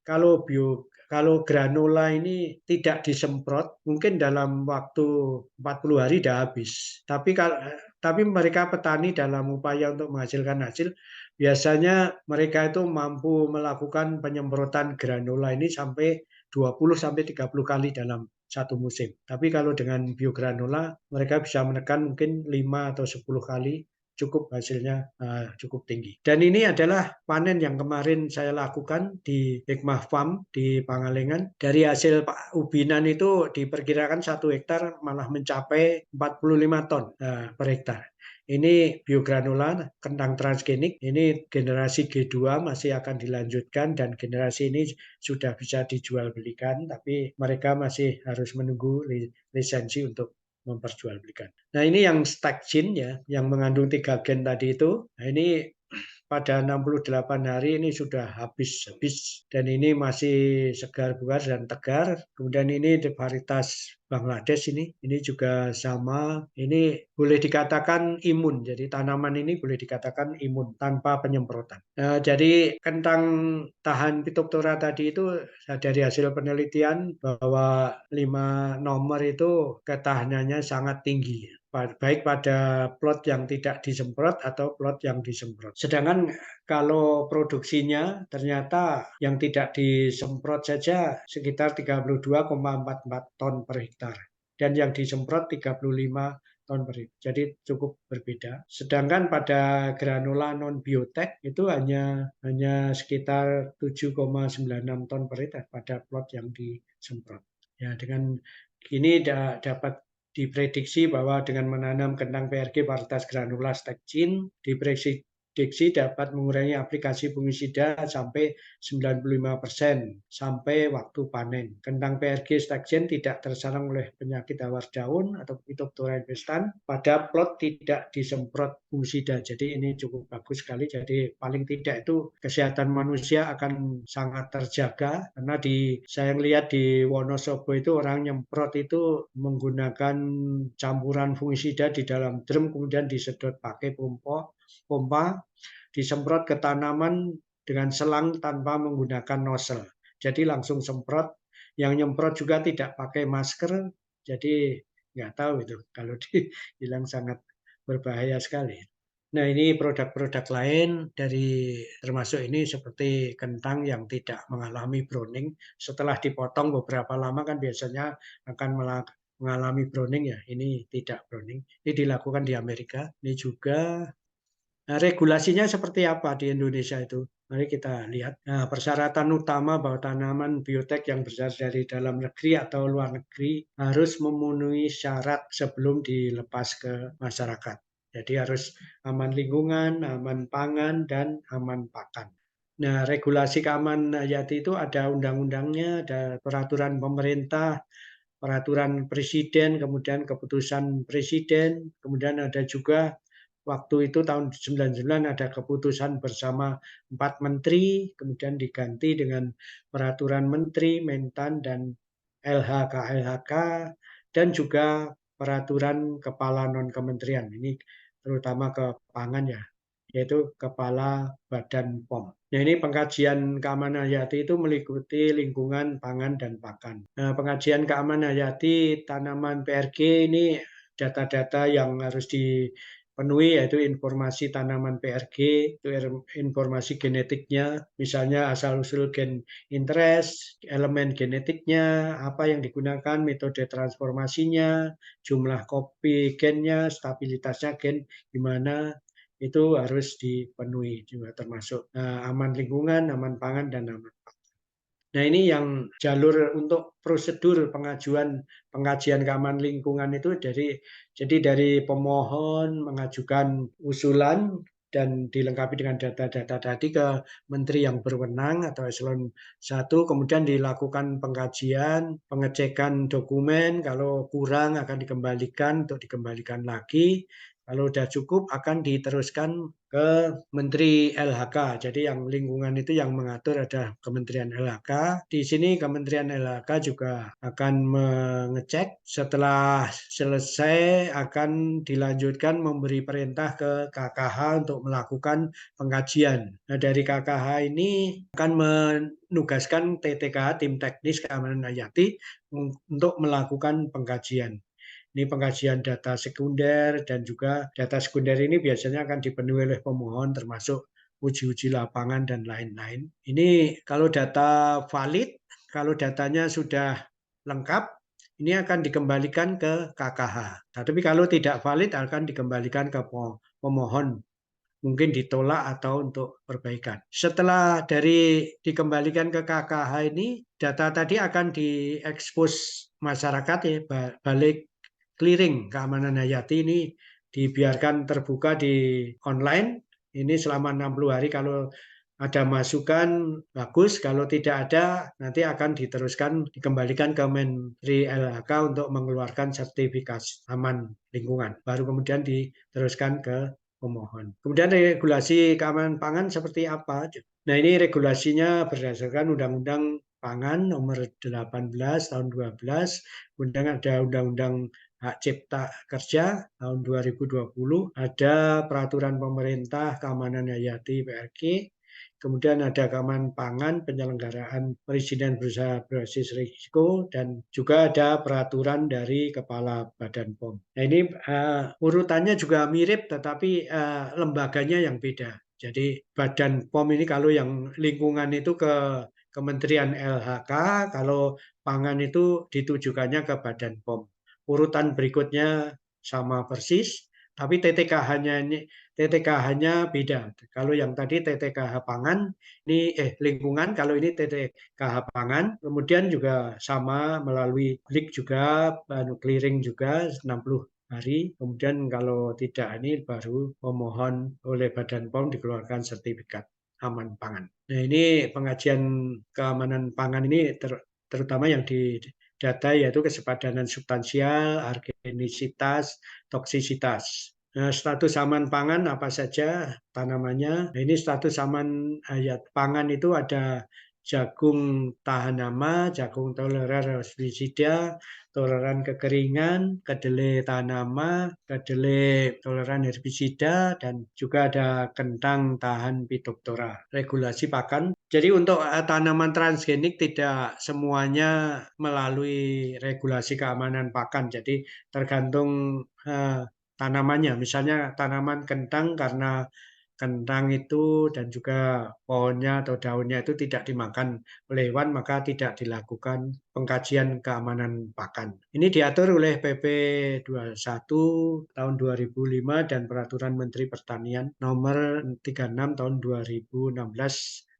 kalau granola ini tidak disemprot, mungkin dalam waktu 40 hari sudah habis. Tapi mereka petani dalam upaya untuk menghasilkan hasil, biasanya mereka itu mampu melakukan penyemprotan granola ini sampai 20-30 kali dalam satu musim. Tapi kalau dengan biogranola, mereka bisa menekan mungkin 5 atau 10 kali cukup hasilnya cukup tinggi. Dan ini adalah panen yang kemarin saya lakukan di Hikmah Farm di Pangalengan. Dari hasil ubinan itu diperkirakan 1 hektar malah mencapai 45 ton per hektar. Ini biogranula kentang transgenik, ini generasi G2 masih akan dilanjutkan dan generasi ini sudah bisa dijual belikan, tapi mereka masih harus menunggu lisensi untuk memperjualbelikan. Nah ini yang stack gene ya, yang mengandung 3 gen tadi itu, nah ini pada 68 hari ini sudah habis dan ini masih segar bugar dan tegar. Kemudian ini varietas Bangladesh ini juga sama. Ini boleh dikatakan imun. Jadi tanaman ini boleh dikatakan imun tanpa penyemprotan. Nah, jadi kentang tahan Phytophthora tadi itu dari hasil penelitian bahwa 5 nomor itu ketahanannya sangat tinggi, baik pada plot yang tidak disemprot atau plot yang disemprot. Sedangkan kalau produksinya ternyata yang tidak disemprot saja sekitar 32,44 ton per hektar dan yang disemprot 35 ton per hektar. Jadi cukup berbeda. Sedangkan pada granula non biotek itu hanya sekitar 7,96 ton per hektar pada plot yang disemprot. Ya, dengan ini dapat diprediksi bahwa dengan menanam kentang PRG varietas granula stack gene diprediksi dapat mengurangi aplikasi fungisida sampai 95% sampai waktu panen. Kentang PRG stack gene tidak terserang oleh penyakit awar daun atau Phytophthora infestan pada plot tidak disemprot fungisida. Jadi ini cukup bagus sekali. Jadi paling tidak itu kesehatan manusia akan sangat terjaga karena saya lihat di Wonosobo itu orang nyemprot itu menggunakan campuran fungisida di dalam drum kemudian disedot pakai pompa disemprot ke tanaman dengan selang tanpa menggunakan nozzle. Jadi langsung semprot. Yang nyemprot juga tidak pakai masker. Jadi nggak tahu itu kalau dibilang sangat berbahaya sekali. Nah ini produk-produk lain termasuk ini seperti kentang yang tidak mengalami browning. Setelah dipotong beberapa lama kan biasanya akan mengalami browning ya. Ini tidak browning. Ini dilakukan di Amerika. Ini juga regulasinya seperti apa di Indonesia itu? Mari kita lihat. Nah, persyaratan utama bahwa tanaman biotek yang berasal dari dalam negeri atau luar negeri harus memenuhi syarat sebelum dilepas ke masyarakat. Jadi harus aman lingkungan, aman pangan, dan aman pakan. Nah, regulasi keamanan hayati itu ada undang-undangnya, ada peraturan pemerintah, peraturan presiden, kemudian keputusan presiden, kemudian ada juga waktu itu tahun 99 ada keputusan bersama 4 menteri, kemudian diganti dengan peraturan menteri, Mentan, dan LHK, dan juga peraturan kepala non-kementerian. Ini terutama ke pangan ya, yaitu kepala Badan POM. Nah ini pengkajian keamanan hayati itu meliputi lingkungan, pangan, dan pakan. Nah, pengkajian keamanan hayati tanaman PRG ini data-data yang harus dipenuhi yaitu informasi tanaman PRG, itu informasi genetiknya, misalnya asal-usul gen interest, elemen genetiknya, apa yang digunakan, metode transformasinya, jumlah kopi gennya, stabilitasnya gen gimana, itu harus dipenuhi juga termasuk aman lingkungan, aman pangan, dan aman pakan. Nah ini yang jalur untuk prosedur pengkajian keamanan lingkungan itu dari pemohon mengajukan usulan dan dilengkapi dengan data-data tadi ke menteri yang berwenang atau eselon 1, kemudian dilakukan pengkajian, pengecekan dokumen, kalau kurang akan dikembalikan untuk dikembalikan lagi. Kalau sudah cukup akan diteruskan ke Menteri LHK. Jadi yang lingkungan itu yang mengatur ada Kementerian LHK. Di sini Kementerian LHK juga akan mengecek. Setelah selesai akan dilanjutkan memberi perintah ke KKH untuk melakukan pengkajian. Nah, dari KKH ini akan menugaskan TTK, tim teknis keamanan hayati, untuk melakukan pengkajian. Ini pengkajian data sekunder dan juga data sekunder ini biasanya akan dipenuhi oleh pemohon termasuk uji-uji lapangan dan lain-lain. Ini kalau data valid, kalau datanya sudah lengkap, ini akan dikembalikan ke KKH. Tapi kalau tidak valid akan dikembalikan ke pemohon, mungkin ditolak atau untuk perbaikan. Setelah dari dikembalikan ke KKH ini, data tadi akan diekspos masyarakat ya, balik clearing keamanan hayati ini dibiarkan terbuka di online. Ini selama 60 hari, kalau ada masukan bagus, kalau tidak ada nanti akan diteruskan dikembalikan ke Menteri LHK untuk mengeluarkan sertifikasi aman lingkungan. Baru kemudian diteruskan ke pemohon. Kemudian regulasi keamanan pangan seperti apa? Nah, ini regulasinya berdasarkan Undang-Undang Pangan Nomor 18 Tahun 12, kemudian ada Undang-Undang Hak Cipta Kerja tahun 2020, ada Peraturan Pemerintah Keamanan Hayati PRK, kemudian ada keamanan pangan, penyelenggaraan perizinan berusaha berbasis risiko, dan juga ada peraturan dari Kepala Badan POM. Nah, ini urutannya juga mirip, tetapi lembaganya yang beda. Jadi Badan POM ini kalau yang lingkungan itu ke Kementerian LHK, kalau pangan itu ditujukannya ke Badan POM. Urutan berikutnya sama persis, tapi TTKH-nya beda. Kalau yang tadi TTKH pangan, ini lingkungan, kalau ini TTKH pangan, kemudian juga sama melalui klik juga, clearing juga 60 hari. Kemudian kalau tidak ini baru pemohon oleh Badan POM dikeluarkan sertifikat aman pangan. Nah, ini pengajian keamanan pangan ini terutama yang di data yaitu kesepadanan substansial, argenisitas, toksisitas. Nah, status aman pangan apa saja tanamannya. Nah, ini status aman pangan itu ada jagung tahan hama, jagung toleran herbisida, toleran kekeringan, kedelai tahan hama, kedelai toleran herbisida, dan juga ada kentang tahan pitoptora. Regulasi pakan. Jadi untuk tanaman transgenik tidak semuanya melalui regulasi keamanan pakan. Jadi tergantung tanamannya. Misalnya tanaman kentang, karena kentang itu dan juga pohonnya atau daunnya itu tidak dimakan oleh hewan, maka tidak dilakukan pengkajian keamanan pakan. Ini diatur oleh PP 21 tahun 2005 dan Peraturan Menteri Pertanian nomor 36 tahun 2016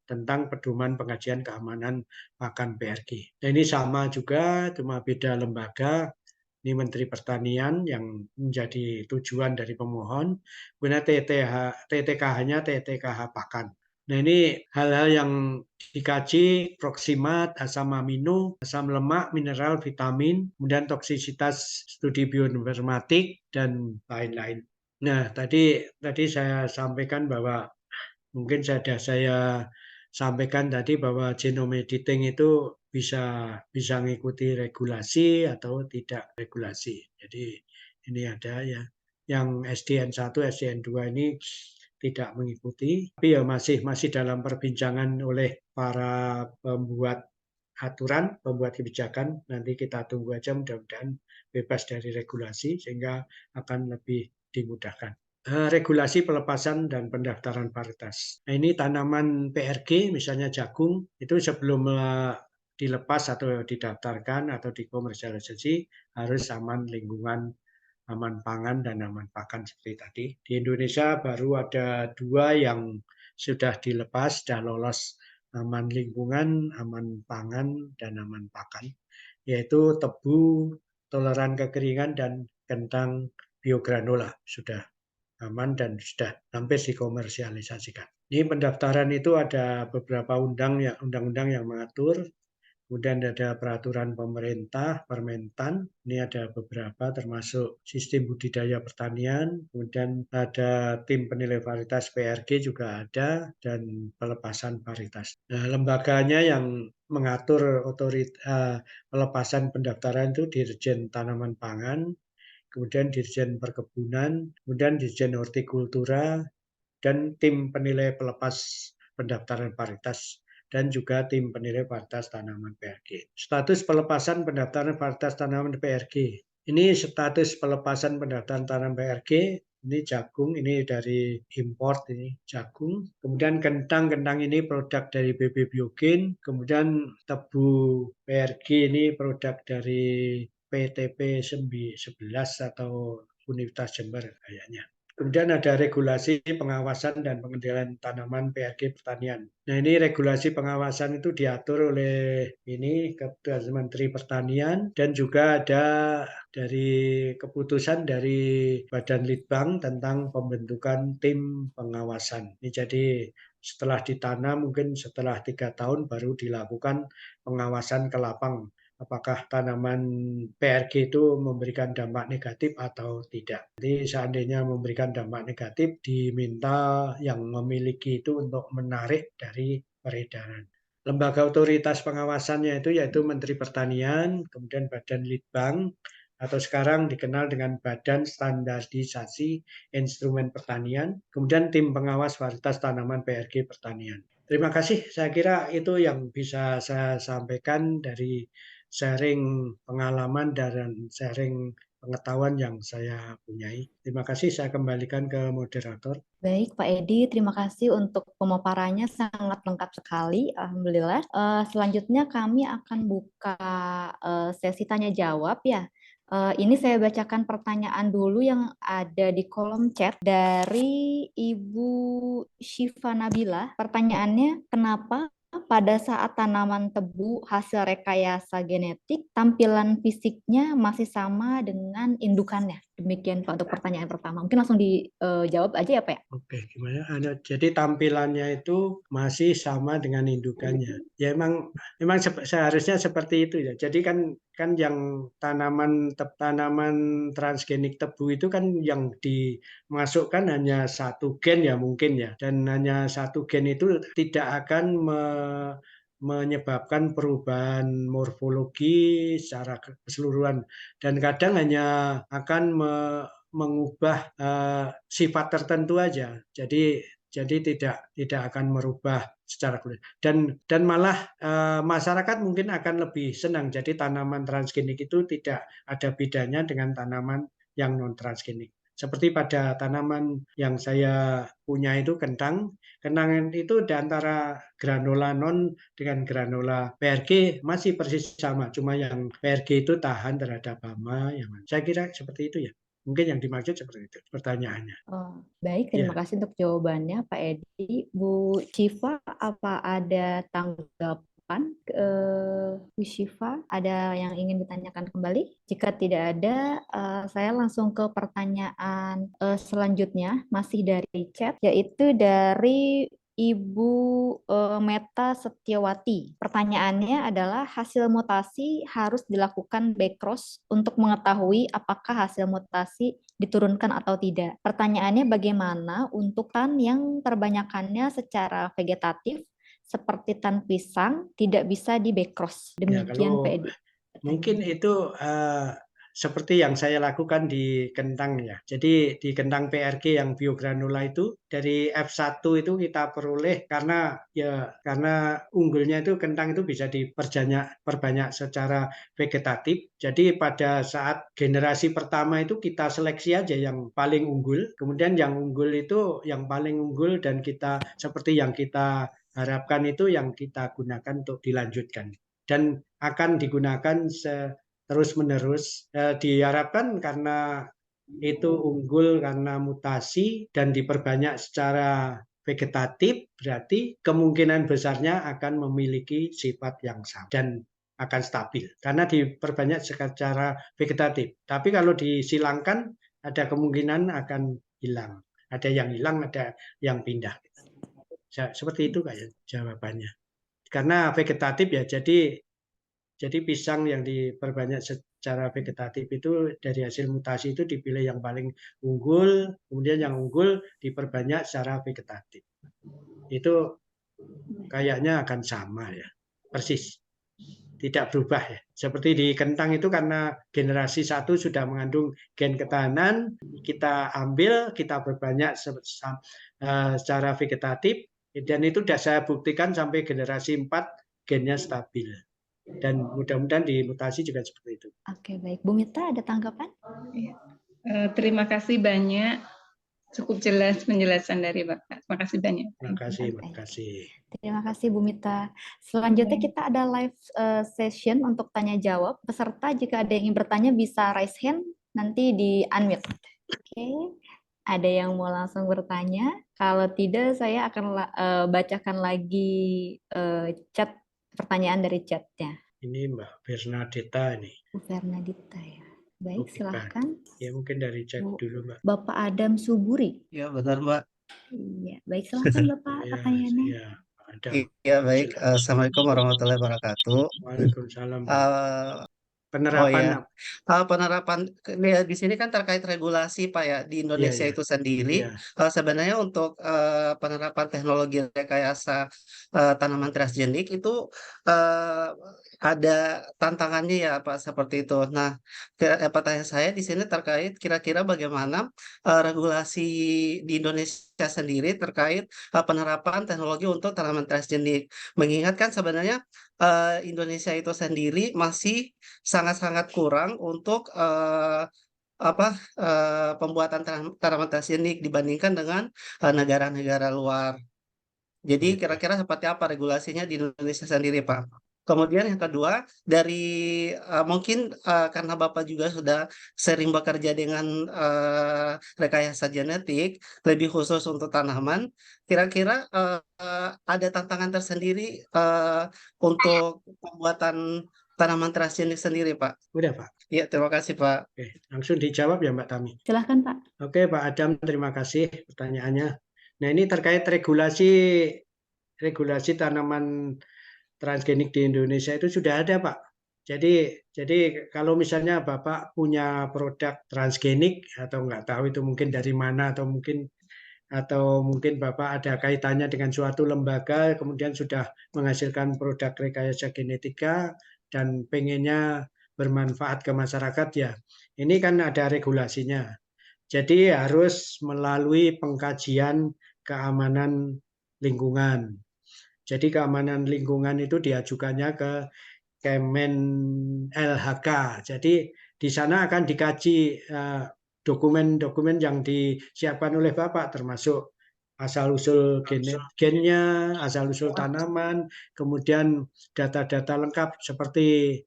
tentang pedoman pengkajian keamanan pakan PRG. Nah, ini sama juga, cuma beda lembaga. Ini Menteri Pertanian yang menjadi tujuan dari pemohon, kemudian TTKH-nya TTKH pakan. Nah, ini hal-hal yang dikaji, proksimat, asam amino, asam lemak, mineral, vitamin, kemudian toksisitas, studi bioinformatik, dan lain-lain. Nah, tadi saya sampaikan bahwa mungkin saya sampaikan tadi bahwa genome editing itu bisa mengikuti regulasi atau tidak regulasi. Jadi ini ada ya yang SDN1, SDN2 ini tidak mengikuti, tapi ya masih dalam perbincangan oleh para pembuat aturan, pembuat kebijakan. Nanti kita tunggu aja, mudah-mudahan bebas dari regulasi sehingga akan lebih dimudahkan. Regulasi pelepasan dan pendaftaran varietas. Nah, ini tanaman PRG, misalnya jagung, itu sebelum dilepas atau didaftarkan atau dikomersialisasi harus aman lingkungan, aman pangan, dan aman pakan seperti tadi. Di Indonesia baru ada 2 yang sudah dilepas, sudah lolos aman lingkungan, aman pangan, dan aman pakan, yaitu tebu, toleran kekeringan, dan kentang biogranula sudah aman dan sudah hampir dikomersialisasikan. Ini pendaftaran itu ada beberapa undang-undang yang mengatur, kemudian ada peraturan pemerintah, Permentan, ini ada beberapa termasuk sistem budidaya pertanian, kemudian ada tim penilai varietas PRG juga ada, dan pelepasan varietas. Nah, lembaganya yang mengatur pelepasan pendaftaran itu Dirjen Tanaman Pangan, kemudian Dirjen Perkebunan, kemudian Dirjen Hortikultura, dan tim penilai pelepas pendaftaran varietas, dan juga tim penilai varietas tanaman PRG. Status pelepasan pendaftaran varietas tanaman PRG. Ini status pelepasan pendaftaran tanaman PRG. Ini jagung, ini dari import, ini jagung. Kemudian kentang ini produk dari BB Biogen. Kemudian tebu PRG ini produk dari PTP 11 atau Universitas Jember kayaknya. Kemudian ada regulasi pengawasan dan pengendalian tanaman PRG pertanian. Nah, ini regulasi pengawasan itu diatur oleh ini Keputusan Menteri Pertanian dan juga ada dari keputusan dari Badan Litbang tentang pembentukan tim pengawasan. Ini jadi setelah ditanam mungkin setelah 3 tahun baru dilakukan pengawasan ke lapang apakah tanaman PRG itu memberikan dampak negatif atau tidak. Jadi seandainya memberikan dampak negatif, diminta yang memiliki itu untuk menarik dari peredaran. Lembaga otoritas pengawasannya itu yaitu Menteri Pertanian, kemudian Badan Litbang, atau sekarang dikenal dengan Badan Standarisasi Instrumen Pertanian, kemudian tim pengawas varietas tanaman PRG pertanian. Terima kasih, saya kira itu yang bisa saya sampaikan dari sharing pengalaman dan sharing pengetahuan yang saya punyai. Terima kasih, saya kembalikan ke moderator. Baik, Pak Edi, terima kasih untuk pemaparannya sangat lengkap sekali, alhamdulillah. Selanjutnya kami akan buka sesi tanya jawab ya. Ini saya bacakan pertanyaan dulu yang ada di kolom chat dari Ibu Syifa Nabila. Pertanyaannya, kenapa pada saat tanaman tebu hasil rekayasa genetik, tampilan fisiknya masih sama dengan indukannya? Demikian Pak untuk pertanyaan pertama. Mungkin langsung dijawab aja ya Pak ya? Oke, gimana? Jadi tampilannya itu masih sama dengan indukannya. Ya emang seharusnya seperti itu ya. Jadi kan yang tanaman transgenik tebu itu kan yang dimasukkan hanya satu gen ya mungkin ya. Dan hanya satu gen itu tidak akan menyebabkan perubahan morfologi secara keseluruhan dan kadang hanya akan mengubah sifat tertentu aja. Jadi tidak akan merubah secara kulit. Dan malah masyarakat mungkin akan lebih senang. Jadi tanaman transgenik itu tidak ada bedanya dengan tanaman yang non transgenik. Seperti pada tanaman yang saya punya itu kentang itu di antara granola non dengan granola PRG masih persis sama. Cuma yang PRG itu tahan terhadap hama. Saya kira seperti itu ya. Mungkin yang dimaksud seperti itu pertanyaannya. Oh, baik, terima Ya, kasih untuk jawabannya Pak Edi. Bu Syifa, apa ada tanggapan ke Bu Syifa? Ada yang ingin ditanyakan kembali? Jika tidak ada, saya langsung ke pertanyaan selanjutnya, masih dari chat, yaitu dari Ibu Meta Setiawati. Pertanyaannya adalah hasil mutasi harus dilakukan backcross untuk mengetahui apakah hasil mutasi diturunkan atau tidak. Pertanyaannya bagaimana untuk tan yang terbanyakannya secara vegetatif seperti tan pisang tidak bisa di backcross. ya Demikian Pak kalau Edi. mungkin itu seperti yang saya lakukan di kentang ya. Jadi di kentang PRG yang biogranula itu dari F1 itu kita peroleh karena unggulnya itu kentang itu bisa perbanyak secara vegetatif. Jadi pada saat generasi pertama itu kita seleksi aja yang paling unggul. Kemudian yang unggul itu yang paling unggul dan kita seperti yang kita harapkan itu yang kita gunakan untuk dilanjutkan. Dan akan digunakan terus-menerus. Diharapkan karena itu unggul karena mutasi dan diperbanyak secara vegetatif, berarti kemungkinan besarnya akan memiliki sifat yang sama dan akan stabil karena diperbanyak secara vegetatif. Tapi kalau disilangkan, ada kemungkinan akan hilang. Ada yang hilang, ada yang pindah. Seperti itu kayak jawabannya. Karena vegetatif ya, jadi pisang yang diperbanyak secara vegetatif itu dari hasil mutasi itu dipilih yang paling unggul, kemudian yang unggul diperbanyak secara vegetatif. Itu kayaknya akan sama ya, persis. Tidak berubah ya. Seperti di kentang itu karena generasi 1 sudah mengandung gen ketahanan, kita ambil, kita perbanyak secara vegetatif, dan itu sudah saya buktikan sampai generasi 4 gennya stabil. Dan mudah-mudahan di mutasi juga seperti itu. Oke, baik. Bu Mita ada tanggapan? Terima kasih banyak Cukup jelas penjelasan dari Bapak. Terima kasih banyak. Terima kasih, terima Baik. kasih. Terima kasih Bu Mita. Selanjutnya kita ada live session untuk tanya jawab. Peserta jika ada yang ingin bertanya bisa raise hand, nanti di unmute. Oke, ada yang mau langsung bertanya? Kalau tidak, saya akan bacakan lagi chat pertanyaan dari chatnya. Ini Mbak Bernadetta ini. Bu Fernadita ya. Baik, Bukan. silahkan. Ya mungkin dari chat dulu Mbak. Bapak Adam Suburi. Ya benar Mbak. Iya, baik silahkan Bapak Ya, pertanyaannya. ya, ada. Iya baik. Silakan. Assalamualaikum warahmatullahi wabarakatuh. Waalaikumsalam. Eh, Penerapan penerapan di sini kan terkait regulasi Pak ya di Indonesia iya. itu sendiri. Iya. Sebenarnya untuk penerapan teknologi rekayasa tanaman transgenik itu eh, ada tantangannya ya Pak seperti itu. Nah, pertanyaan saya di sini terkait kira-kira bagaimana regulasi di Indonesia sendiri terkait penerapan teknologi untuk tanaman transgenik. Mengingatkan sebenarnya Indonesia itu sendiri masih sangat-sangat kurang untuk pembuatan tanaman transgenik dibandingkan dengan negara-negara luar. Jadi Iya. kira-kira seperti apa regulasinya di Indonesia sendiri, Pak? Kemudian yang kedua, dari mungkin karena Bapak juga sudah sering bekerja dengan rekayasa genetik, lebih khusus untuk tanaman, kira-kira ada tantangan tersendiri untuk pembuatan tanaman transgenik sendiri, Pak? Udah Pak. Ya, terima kasih, Pak. Oke, langsung dijawab ya Mbak Tami. Silahkan Pak. Oke Pak Adam, terima kasih pertanyaannya. Nah ini terkait regulasi tanaman transgenik di Indonesia itu sudah ada Pak. Jadi kalau misalnya Bapak punya produk transgenik atau nggak tahu itu mungkin dari mana atau mungkin Bapak ada kaitannya dengan suatu lembaga kemudian sudah menghasilkan produk rekayasa genetika dan pengennya bermanfaat ke masyarakat ya. Ini kan ada regulasinya. Jadi harus melalui pengkajian keamanan lingkungan. Jadi keamanan lingkungan itu diajukannya ke Kemen LHK. Jadi di sana akan dikaji dokumen-dokumen yang disiapkan oleh Bapak, termasuk asal-usul gennya, asal-usul tanaman, kemudian data-data lengkap seperti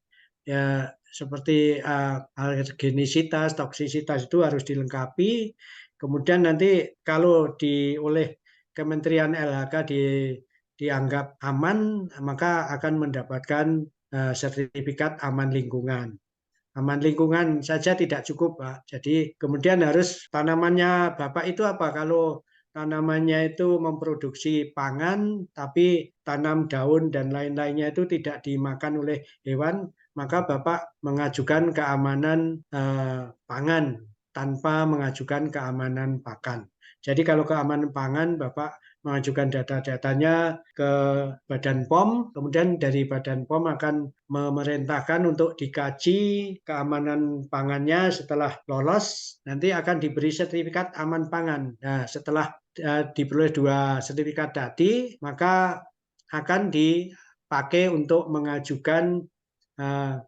alergenisitas, toksisitas itu harus dilengkapi. Kemudian nanti kalau oleh Kementerian LHK dianggap aman, maka akan mendapatkan sertifikat aman lingkungan. Aman lingkungan saja tidak cukup, Pak. Jadi kemudian harus tanamannya Bapak itu apa? Kalau tanamannya itu memproduksi pangan, tapi tanam daun dan lain-lainnya itu tidak dimakan oleh hewan, maka Bapak mengajukan keamanan pangan tanpa mengajukan keamanan pakan. Jadi kalau keamanan pangan, Bapak mengajukan data-datanya ke Badan POM, kemudian dari Badan POM akan memerintahkan untuk dikaji keamanan pangannya. Setelah lolos, nanti akan diberi sertifikat aman pangan. Nah, setelah diperoleh 2 sertifikat tadi, maka akan dipakai untuk mengajukan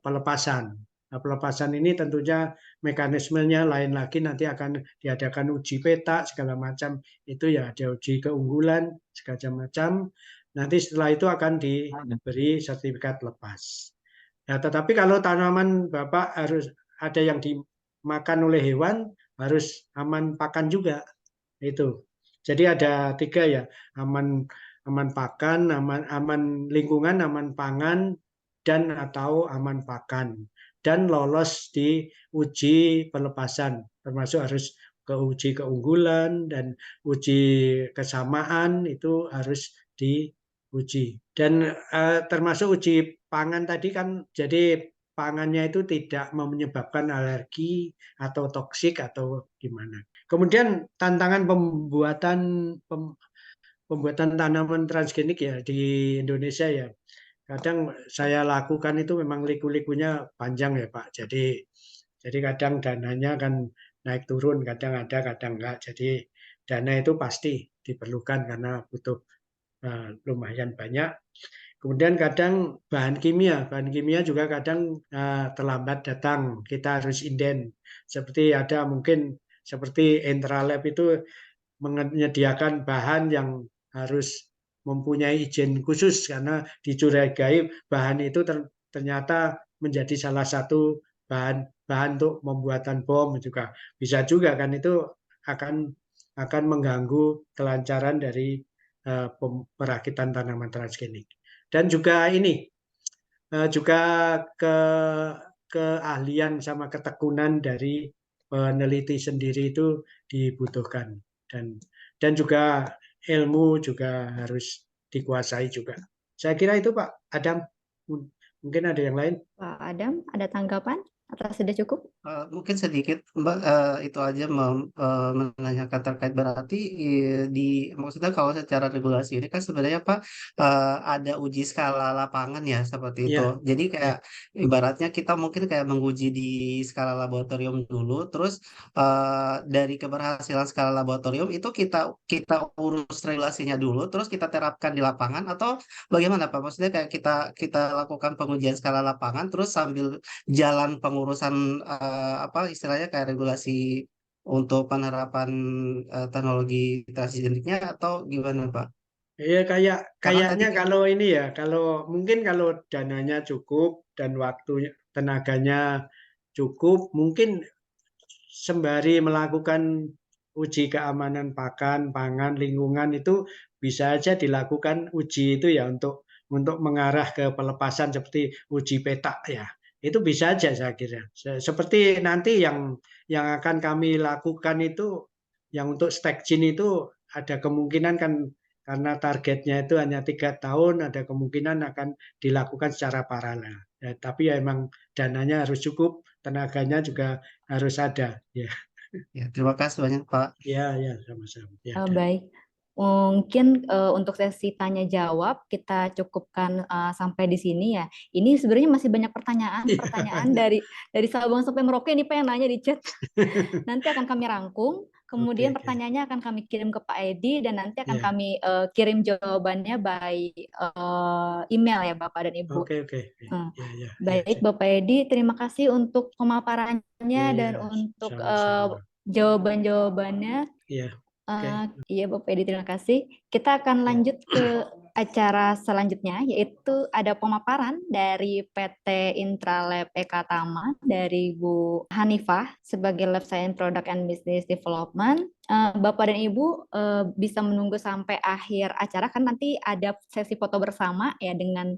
pelepasan. Nah, pelepasan ini tentunya mekanismenya lain lagi, nanti akan diadakan uji petak segala macam, itu ya ada uji keunggulan segala macam. Nanti setelah itu akan diberi sertifikat lepas. Ya, tetapi kalau tanaman Bapak harus ada yang dimakan oleh hewan, harus aman pakan juga. Itu. Jadi ada 3 ya, aman pakan, aman lingkungan, aman pangan, dan atau aman pakan. Dan lolos di uji pelepasan, termasuk harus ke uji keunggulan dan uji kesamaan itu harus diuji. Dan termasuk uji pangan tadi kan, jadi pangannya itu tidak menyebabkan alergi atau toksik atau gimana. Kemudian tantangan pembuatan tanaman transgenik ya di Indonesia ya. Kadang saya lakukan itu memang liku-likunya panjang ya Pak. Jadi kadang dananya kan naik turun, kadang ada, kadang enggak. Jadi dana itu pasti diperlukan karena butuh lumayan banyak. Kemudian kadang bahan kimia juga kadang terlambat datang. Kita harus inden. Seperti ada mungkin seperti Intralab itu menyediakan bahan yang harus mempunyai izin khusus karena dicurigai bahan itu ternyata menjadi salah satu bahan untuk pembuatan bom juga. Bisa juga kan itu akan mengganggu kelancaran dari perakitan tanaman transgenik. Dan juga ini juga keahlian sama ketekunan dari peneliti sendiri itu dibutuhkan, dan juga ilmu juga harus dikuasai juga. Saya kira itu Pak Adam. Mungkin ada yang lain. Pak Adam, ada tanggapan atau sudah cukup? Mungkin sedikit Mbak, itu aja menanyakan terkait berarti maksudnya kalau secara regulasi ini kan sebenarnya Pak ada uji skala lapangan ya seperti itu. Ya, Jadi ya, kayak ibaratnya kita mungkin kayak menguji di skala laboratorium dulu, terus dari keberhasilan skala laboratorium itu kita urus regulasinya dulu, terus kita terapkan di lapangan atau bagaimana Pak? Maksudnya kayak kita lakukan pengujian skala lapangan, terus sambil jalan pengurusan apa istilahnya kayak regulasi untuk penerapan teknologi transgeniknya atau gimana Pak? ya Karena tadi kayaknya kan kalau ini ya, mungkin kalau dananya cukup dan waktu tenaganya cukup, mungkin sembari melakukan uji keamanan pangan, lingkungan itu bisa aja dilakukan uji itu ya untuk mengarah ke pelepasan seperti uji petak ya. Itu bisa aja saya kira. Seperti nanti yang akan kami lakukan itu yang untuk stek gene itu ada kemungkinan kan karena targetnya itu hanya 3 tahun, ada kemungkinan akan dilakukan secara paralel. Ya, tapi ya emang dananya harus cukup, tenaganya juga harus ada. Ya, ya terima kasih banyak Pak. ya, sama-sama. Ya, Baik, mungkin untuk sesi tanya jawab kita cukupkan sampai di sini ya. Ini sebenarnya masih banyak pertanyaan dari Sabang sampai Merauke ini pengen nanya di chat. Nanti akan kami rangkum, kemudian Oke. pertanyaannya akan kami kirim ke Pak Edi dan nanti akan Ya. kami kirim jawabannya by email ya Bapak dan Ibu. Oke. Ya, Baik ya. Bapak Edi, terima kasih untuk pemaparannya dan Ya, untuk sama-sama. jawaban-jawabannya. Ya, oke. Iya Bapak Edi, terima kasih. Kita akan lanjut ke acara selanjutnya, yaitu ada pemaparan dari PT Intralab Ekatama dari Bu Hanifah sebagai Lab Science Product and Business Development. Bapak dan Ibu bisa menunggu sampai akhir acara, kan nanti ada sesi foto bersama ya dengan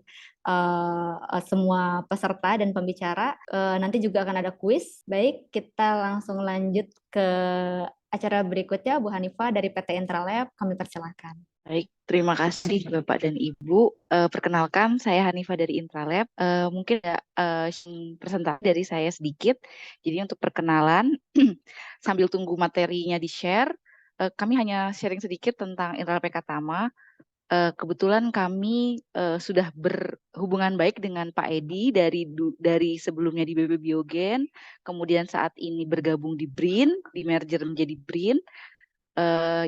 semua peserta dan pembicara. Nanti juga akan ada kuis. Baik, kita langsung lanjut ke acara berikutnya. Bu Hanifah dari PT Intralab, kami persilahkan. Baik, terima kasih Bapak dan Ibu. Perkenalkan, saya Hanifah dari Intralab. Mungkin ada presentasi dari saya sedikit. Jadi untuk perkenalan, sambil tunggu materinya di-share, kami hanya sharing sedikit tentang Intralab Ekatama. Kebetulan kami sudah berhubungan baik dengan Pak Edi dari sebelumnya di BB Biogen, kemudian saat ini bergabung di BRIN, di merger menjadi BRIN.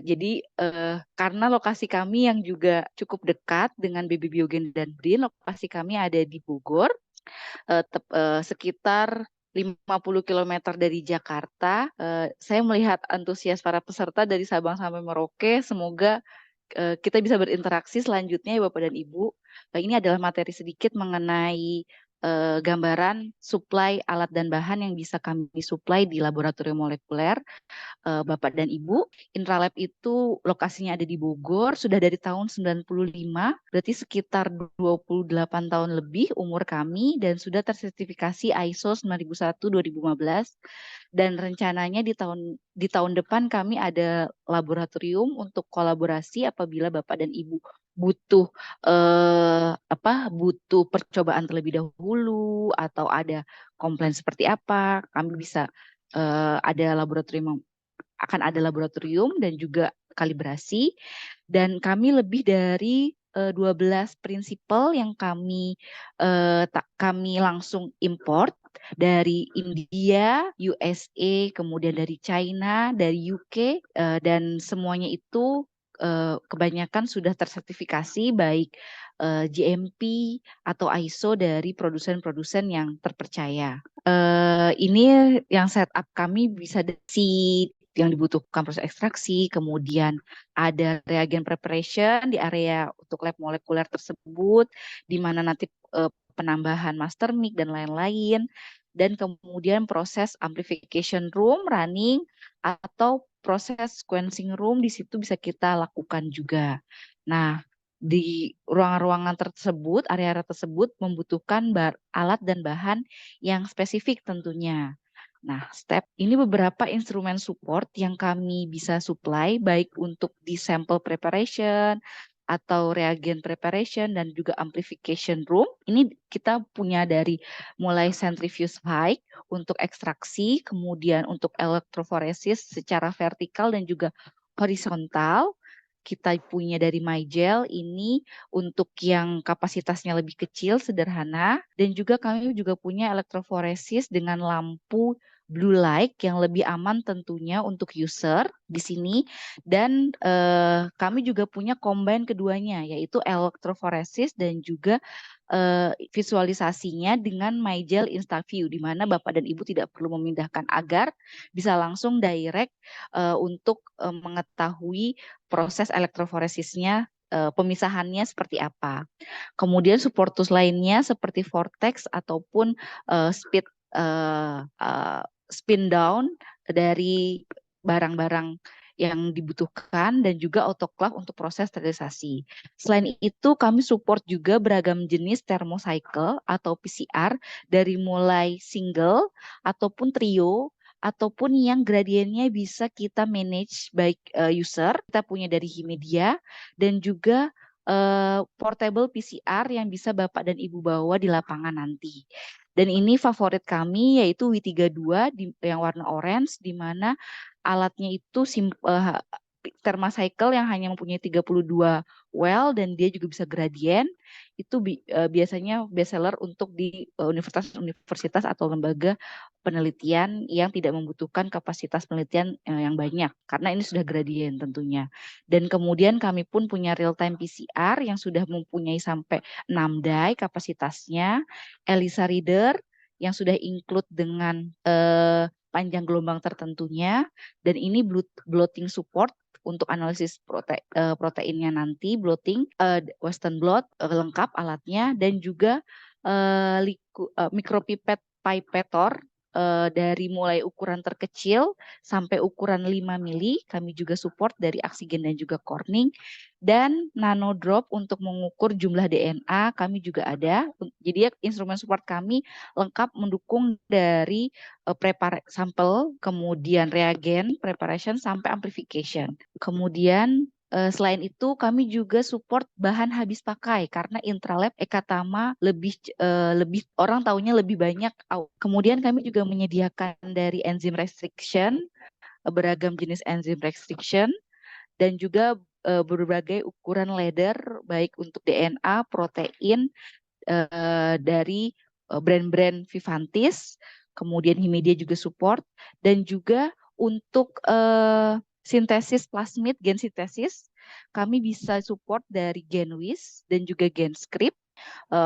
Jadi karena lokasi kami yang juga cukup dekat dengan BB Biogen dan BRIN, lokasi kami ada di Bogor, sekitar 50 km dari Jakarta. Saya melihat antusias para peserta dari Sabang sampai Merauke. Semoga kita bisa berinteraksi selanjutnya ya Bapak dan Ibu. Ini adalah materi sedikit mengenai gambaran suplai alat dan bahan yang bisa kami suplai di laboratorium molekuler. Bapak dan Ibu, Intralab itu lokasinya ada di Bogor, sudah dari tahun 95, berarti sekitar 28 tahun lebih umur kami, dan sudah tersertifikasi ISO 9001-2015, dan rencananya di tahun depan kami ada laboratorium untuk kolaborasi apabila Bapak dan Ibu butuh butuh percobaan terlebih dahulu atau ada komplain seperti apa, kami bisa akan ada laboratorium dan juga kalibrasi, dan kami lebih dari 12 prinsipal yang kami langsung import dari India, USA, kemudian dari China, dari UK, dan semuanya itu kebanyakan sudah tersertifikasi baik GMP atau ISO dari produsen-produsen yang terpercaya. Ini yang setup kami bisa dari yang dibutuhkan proses ekstraksi, kemudian ada reagen preparation di area untuk lab molekuler tersebut, di mana nanti penambahan master mic dan lain-lain, dan kemudian proses amplification room running atau proses sequencing room di situ bisa kita lakukan juga. Nah, di ruangan-ruangan tersebut, area-area tersebut membutuhkan alat dan bahan yang spesifik tentunya. Nah, ini beberapa instrumen support yang kami bisa supply baik untuk di sample preparation atau reagent preparation dan juga amplification room. Ini kita punya dari mulai centrifuge high untuk ekstraksi, kemudian untuk elektroforesis secara vertikal dan juga horizontal. Kita punya dari MyGel ini untuk yang kapasitasnya lebih kecil, sederhana. Dan juga kami juga punya elektroforesis dengan lampu blue light yang lebih aman tentunya untuk user di sini. Dan kami juga punya combine keduanya, yaitu elektroforesis dan juga visualisasinya dengan MyGel InstaView, di mana Bapak dan Ibu tidak perlu memindahkan agar, bisa langsung direct untuk mengetahui proses elektroforesisnya, pemisahannya seperti apa. Kemudian support tools lainnya seperti vortex ataupun spin down dari barang-barang yang dibutuhkan dan juga autoclave untuk proses sterilisasi. Selain itu kami support juga beragam jenis thermocycle atau PCR dari mulai single ataupun trio ataupun yang gradiennya bisa kita manage baik user. Kita punya dari Himedia dan juga portable PCR yang bisa Bapak dan Ibu bawa di lapangan nanti. Dan ini favorit kami yaitu W32 yang warna orange, di mana alatnya itu thermocycle yang hanya mempunyai 32 well dan dia juga bisa gradien. Itu biasanya best seller untuk di universitas atau lembaga penelitian yang tidak membutuhkan kapasitas penelitian yang banyak, karena ini sudah gradien tentunya. Dan kemudian kami pun punya real time PCR yang sudah mempunyai sampai 6 die kapasitasnya, ELISA reader yang sudah include dengan panjang gelombang tertentunya, dan ini blotting support untuk analisis proteinnya nanti, blotting, Western blot lengkap alatnya, dan juga micropipette pipetor dari mulai ukuran terkecil sampai ukuran 5 mili, kami juga support dari Axigen dan juga Corning, dan nanodrop untuk mengukur jumlah DNA kami juga ada. Jadi instrumen support kami lengkap mendukung dari sampel, kemudian reagen, preparation, sampai amplification. Kemudian selain itu kami juga support bahan habis pakai karena Intralab Ekatama lebih orang taunya lebih banyak. Kemudian kami juga menyediakan dari enzim restriction, beragam jenis enzim restriction, dan juga berbagai ukuran ladder baik untuk DNA, protein dari brand-brand Vivantis, kemudian Himedia juga support, dan juga untuk sintesis plasmid, gen sintesis, kami bisa support dari GenWis dan juga GenScript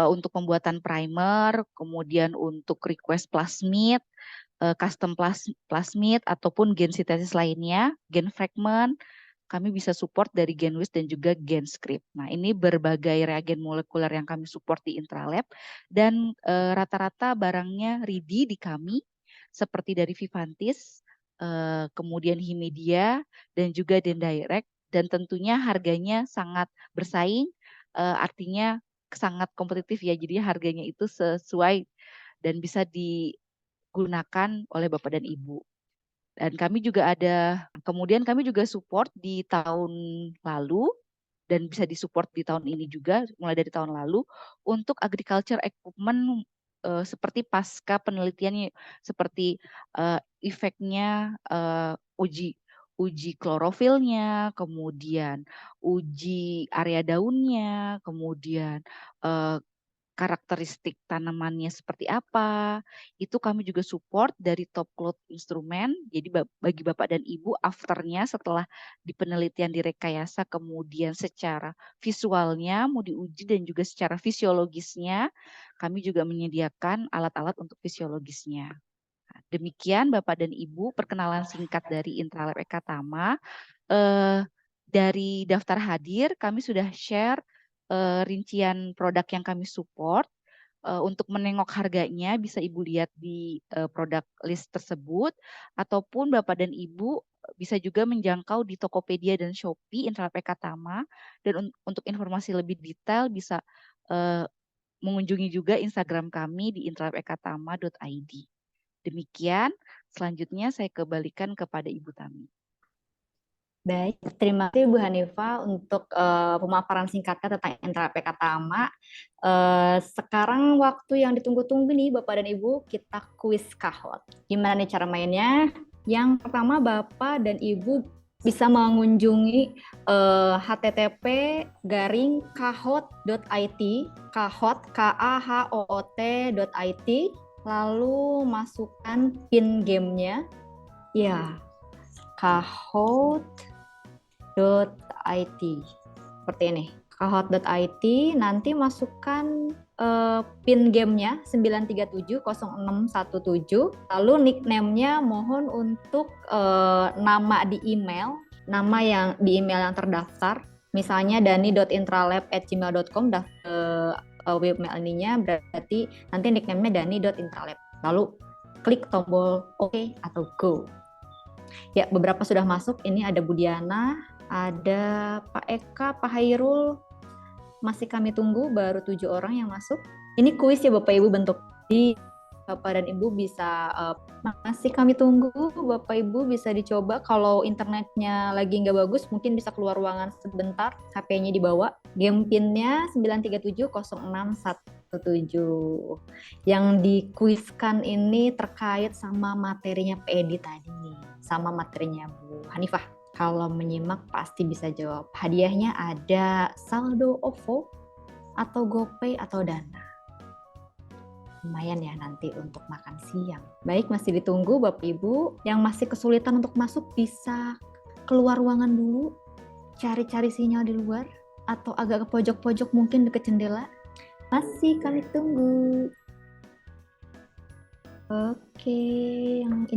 untuk pembuatan primer, kemudian untuk request plasmid, custom plasmid, ataupun gen sintesis lainnya, gen fragment, kami bisa support dari GenWis dan juga GenScript. Nah, ini berbagai reagen molekuler yang kami support di Intralab, dan rata-rata barangnya ready di kami, seperti dari Vivantis, kemudian Himedia, dan juga Dendirect, dan tentunya harganya sangat bersaing, artinya sangat kompetitif ya, jadi harganya itu sesuai dan bisa digunakan oleh Bapak dan Ibu. Dan kami juga kemudian kami juga support di tahun lalu, dan bisa disupport di tahun ini juga, mulai dari tahun lalu, untuk agriculture equipment seperti pasca penelitian, seperti efeknya uji klorofilnya, kemudian uji area daunnya, kemudian karakteristik tanamannya seperti apa, itu kami juga support dari top cloud instrumen. Jadi bagi Bapak dan Ibu, afternya setelah di penelitian direkayasa, kemudian secara visualnya mau diuji dan juga secara fisiologisnya, kami juga menyediakan alat-alat untuk fisiologisnya. Demikian Bapak dan Ibu perkenalan singkat dari Intralab Ekatama. Dari daftar hadir kami sudah share rincian produk yang kami support. Untuk menengok harganya bisa Ibu lihat di produk list tersebut, ataupun Bapak dan Ibu bisa juga menjangkau di Tokopedia dan Shopee Intralab Ekatama, dan untuk informasi lebih detail bisa mengunjungi juga Instagram kami di intralabekatama.id. Demikian, selanjutnya saya kembalikan kepada Ibu Tami. Baik, terima kasih Bu Hanifah untuk pemaparan singkatnya tentang Intralab Ekatama. Sekarang waktu yang ditunggu-tunggu nih Bapak dan Ibu, kita kuis Kahoot. Gimana nih cara mainnya? Yang pertama Bapak dan Ibu bisa mengunjungi http://kahoot.it, kahoot, KAHOOT.it, lalu masukkan pin gamenya, ya, kahoot.it, seperti ini, kahoot.it, nanti masukkan pin gamenya 9370617, lalu nickname-nya mohon untuk nama di email, nama yang di email yang terdaftar, misalnya dani.intralab@gmail.com, webmail ininya berarti nanti nickname-nya dani.intralab, lalu klik tombol OK atau Go. Ya, beberapa sudah masuk. Ini ada Bu Diana, ada Pak Eka, Pak Hairul. Masih kami tunggu, baru 7 orang yang masuk. Ini kuis ya Bapak Ibu bentuk. Di Bapak dan Ibu bisa, masih kami tunggu. Bapak Ibu bisa dicoba. Kalau internetnya lagi nggak bagus, mungkin bisa keluar ruangan sebentar. HP-nya dibawa. Game PIN-nya 9370617. Yang dikuiskan ini terkait sama materinya Pak Edi tadi nih, sama materinya Bu Hanifah. Kalau menyimak pasti bisa jawab. Hadiahnya ada saldo OVO atau GoPay atau Dana. Lumayan ya nanti untuk makan siang. Baik, masih ditunggu Bapak Ibu. Yang masih kesulitan untuk masuk bisa keluar ruangan dulu, cari-cari sinyal di luar, atau agak ke pojok-pojok mungkin dekat jendela. Masih kami tunggu. Oke, yang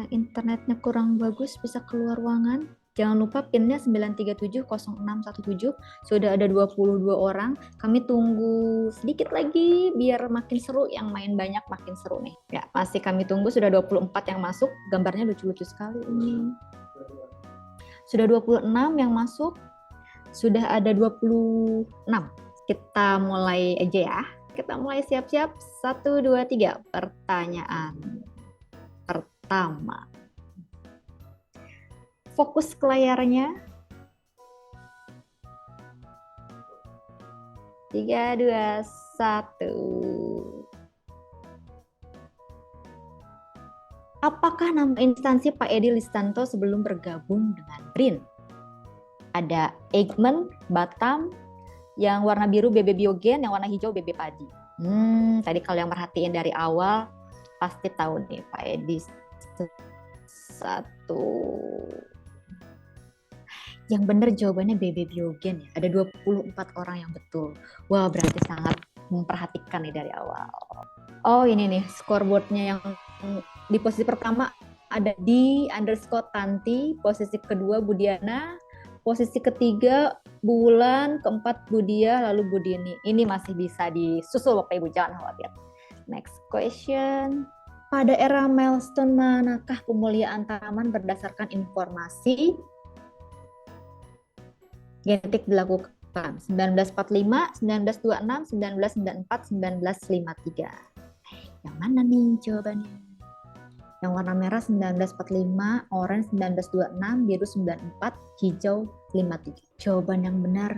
internetnya kurang bagus bisa keluar ruangan. Jangan lupa PIN-nya 9370617. Sudah ada 22 orang. Kami tunggu sedikit lagi biar makin seru, yang main banyak makin seru nih. Ya, masih kami tunggu, sudah 24 yang masuk. Gambarnya lucu-lucu sekali ini. Sudah 26 yang masuk. Sudah ada 26. Kita mulai aja ya. Kita mulai siap-siap. 1, 2, 3. Pertanyaan pertama. Fokus ke layarnya. 3, 2, 1. Apakah nama instansi Pak Edi Listanto sebelum bergabung dengan BRIN? Ada Eijkman, Batam, yang warna biru BB Biogen, yang warna hijau BB Padi. Tadi kalau yang merhatiin dari awal pasti tahu nih Pak Edi. 1. Yang benar jawabannya BB Biogen ya. Ada 24 orang yang betul. Wah, berarti sangat memperhatikan nih dari awal. Oh, ini nih scoreboardnya yang di posisi pertama ada D_Tanti, posisi kedua Budiana, posisi ketiga Bulan, keempat Budia, lalu Budini. Ini masih bisa disusul Bapak Ibu, jangan khawatir. Next question. Pada era milestone manakah pemuliaan tanaman berdasarkan informasi genetik dilakukan? 1945, 1926, 1994, 1953. Yang mana nih jawabannya? Yang warna merah 1945, orange 1926, biru 94, hijau 53. Jawaban yang benar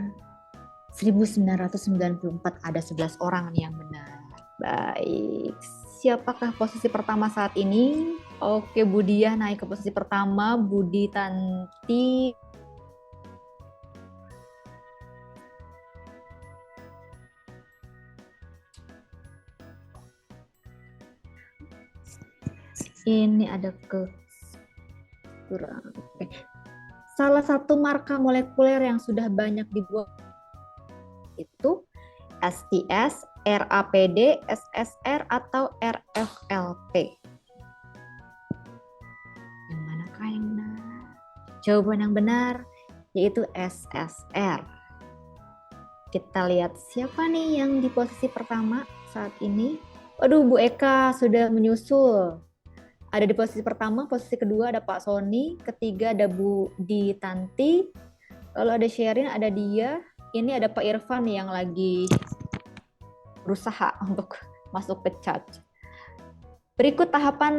1994, ada 11 orang nih yang benar. Baik, siapakah posisi pertama saat ini? Oke, Budia naik ke posisi pertama, Budi Tanti ini ada kurang. Oke. Salah satu marker molekuler yang sudah banyak dibuat itu STS, RAPD, SSR, atau RFLP? Yang manakah yang benar? Jawaban yang benar yaitu SSR. Kita lihat siapa nih yang di posisi pertama saat ini. Waduh, Bu Eka sudah menyusul. Ada di posisi pertama, posisi kedua ada Pak Sony, ketiga ada Bu Di Tanti, lalu ada Sherin, ada dia. Ini ada Pak Irfan yang lagi berusaha untuk masuk ke chat. Berikut tahapan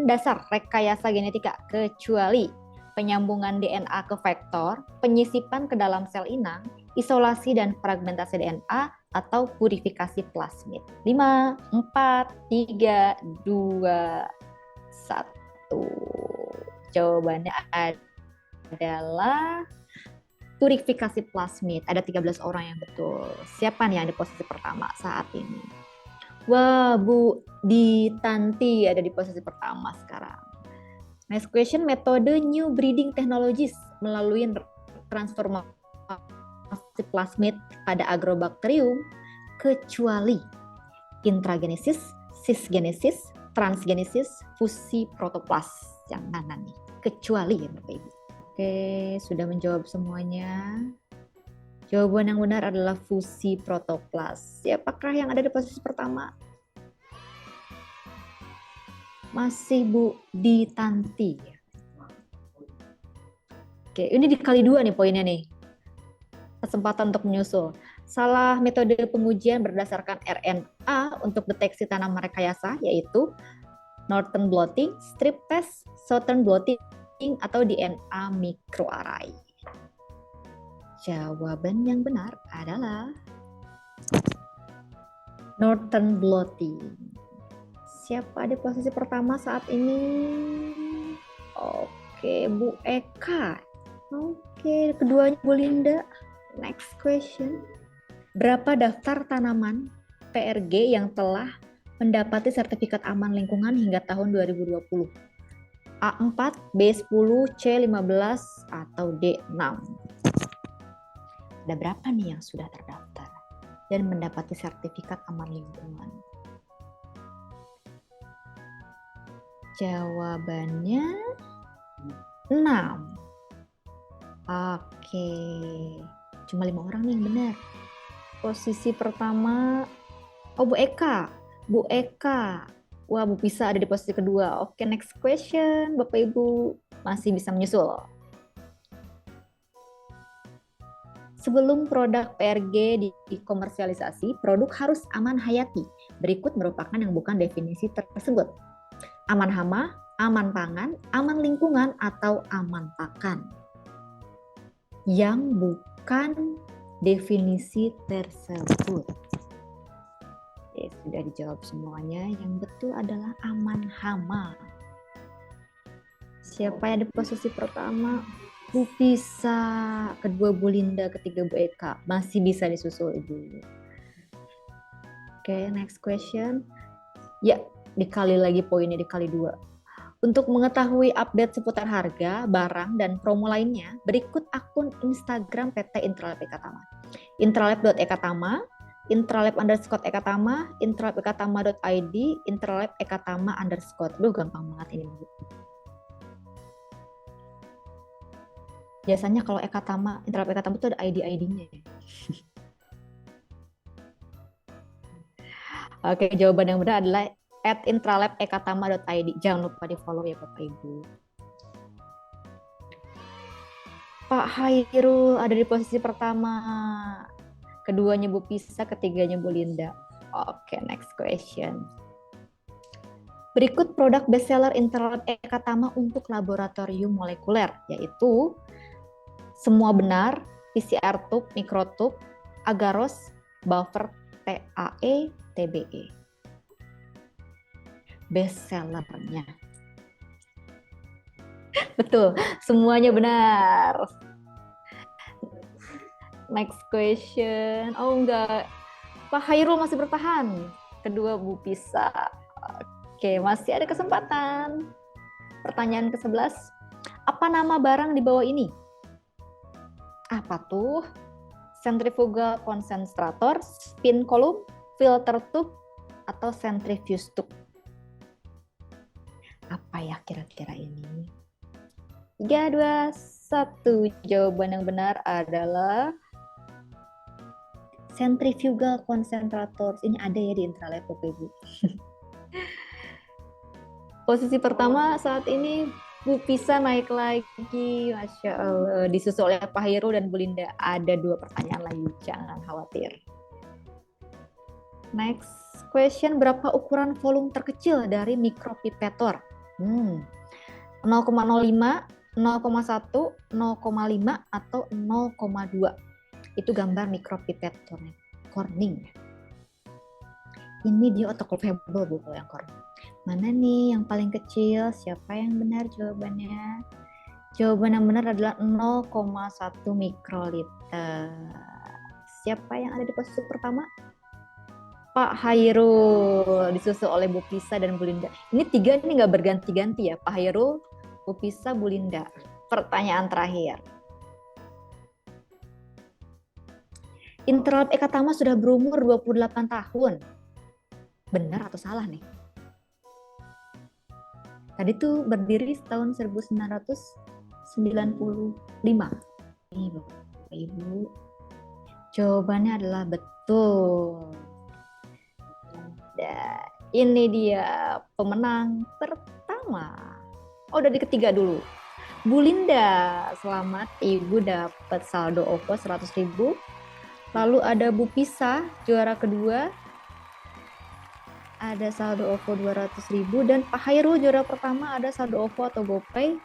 dasar rekayasa genetika, kecuali penyambungan DNA ke vektor, penyisipan ke dalam sel inang, isolasi dan fragmentasi DNA, atau purifikasi plasmid. 5, 4, 3, 2, 1. Jawabannya adalah purifikasi plasmid. Ada 13 orang yang betul. Siapa nih yang di posisi pertama saat ini? Wah, Bu Di Tanti ada di posisi pertama sekarang. Next question, metode new breeding technologies melalui transformasi plasmid pada agrobakterium, kecuali intragenesis, cisgenesis, transgenesis, fusi protoplas. Yang mana nih? Kecuali ya Bapak Ibu. Oke, sudah menjawab semuanya. Jawaban yang benar adalah fusi protoplas. Siapakah yang ada di posisi pertama? Masih Bu Di Tanti. Oke, ini dikali 2 nih poinnya nih. Kesempatan untuk menyusul. Salah metode pengujian berdasarkan RNA untuk deteksi tanaman rekayasa, yaitu Northern blotting, strip test, Southern blotting, atau DNA microarray. Jawaban yang benar adalah Northern blotting. Siapa di posisi pertama saat ini? Oke, Bu Eka. Oke, keduanya Bu Linda. Next question. Berapa daftar tanaman PRG yang telah mendapati sertifikat aman lingkungan hingga tahun 2020? A4, B10, C15, atau D6? Ada berapa nih yang sudah terdaftar dan mendapati sertifikat aman lingkungan? Jawabannya 6. Oke, cuma 5 orang nih yang benar. Posisi pertama, oh Bu Eka. Bu Eka. Wah, Bu Pisa ada di posisi kedua. Oke, next question. Bapak Ibu masih bisa menyusul. Sebelum produk PRG dikomersialisasi, produk harus aman hayati. Berikut merupakan yang bukan definisi tersebut. Aman hama, aman pangan, aman lingkungan, atau aman pakan. Yang bukan definisi tersebut. Oke, sudah dijawab semuanya. Yang betul adalah aman hama. Siapa yang di posisi pertama? Bu Pisa, kedua Bu Linda, ketiga Bu Eka. Masih bisa disusul Ibu. Oke, next question. Ya, dikali lagi poinnya, dikali 2. Untuk mengetahui update seputar harga, barang, dan promo lainnya, berikut akun Instagram PT Intralab Ekatama. Intralab.ekatama, Intralab_ekatama, intralabekatama.id, Intralab_ekatama_. Duh, gampang banget ini, Bu. Biasanya kalau Ekatama, Intralab Ekatama itu ada ID-ID-nya. Oke, jawaban yang benar adalah @intralabekatama.id. Jangan lupa di-follow ya Bapak Ibu. Pak Hairul ada di posisi pertama. Keduanya Bu Pisa, ketiganya Bu Linda. Oke, next question. Berikut produk bestseller Intralab Ekatama untuk laboratorium molekuler, yaitu Semua Benar, PCR Tube, Mikrotube, Agaros, Buffer, TAE, TBE. Bestsellernya. Betul, semuanya benar. Next question. Oh enggak, Pak Hairul masih bertahan. Kedua Bu Pisa. Oke, masih ada kesempatan. Pertanyaan ke-11. Apa nama barang di bawah ini? Apa tuh? Centrifugal concentrator, spin column, filter tube, atau centrifuge tube? Apa ya kira-kira ini? 3, 2, 1. Jawaban yang benar adalah centrifugal concentrator. Ini ada ya di Intralab, Bapak Ibu. Posisi pertama saat ini Bu Pisa naik lagi, Masya Allah. Disusul oleh Pak Heru dan Bu Linda. Ada 2 pertanyaan lagi, jangan khawatir. Next question, berapa ukuran volume terkecil dari mikropipetor? 0,05, 0,1, 0,5, atau 0,2. Itu gambar mikropipetornya. Corning. Ini dia autoclavable, Bu, kalau yang Corning. Mana nih yang paling kecil? Siapa yang benar jawabannya? Jawaban yang benar adalah 0,1 mikroliter. Siapa yang ada di posisi pertama? Pak Hairul, disusul oleh Bu Pisa dan Bu Linda. Ini 3 ini nggak berganti-ganti ya, Pak Hairul, Bu Pisa, Bu Linda. Pertanyaan terakhir. Intralab Eka Tama sudah berumur 28 tahun. Benar atau salah nih? Tadi tuh berdiri tahun 1995. Nih Bapak Ibu. Jawabannya adalah betul. Dan ini dia pemenang pertama. Oh, udah di ketiga dulu. Bu Linda, selamat. Ibu dapat saldo OVO 100.000. Lalu ada Bu Pisa, juara kedua. Ada saldo OVO 200.000 dan Pak Hairul juara pertama ada saldo OVO atau GoPay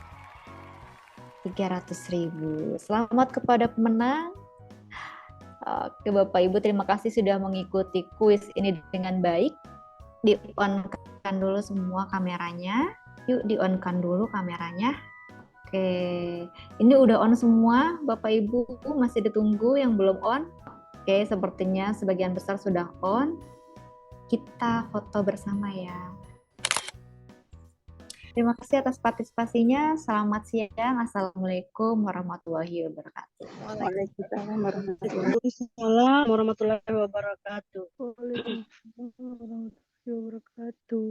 300.000. Selamat kepada pemenang. Oke Bapak Ibu, terima kasih sudah mengikuti kuis ini dengan baik. Di-on-kan dulu semua kameranya. Yuk di-on-kan dulu kameranya. Oke, ini udah on semua. Bapak Ibu masih ditunggu yang belum on. Oke, sepertinya sebagian besar sudah on. Kita foto bersama ya. Terima kasih atas partisipasinya. Selamat siang. Assalamualaikum warahmatullahi wabarakatuh. Waalaikumsalam warahmatullahi wabarakatuh. Waalaikumsalam warahmatullahi wabarakatuh.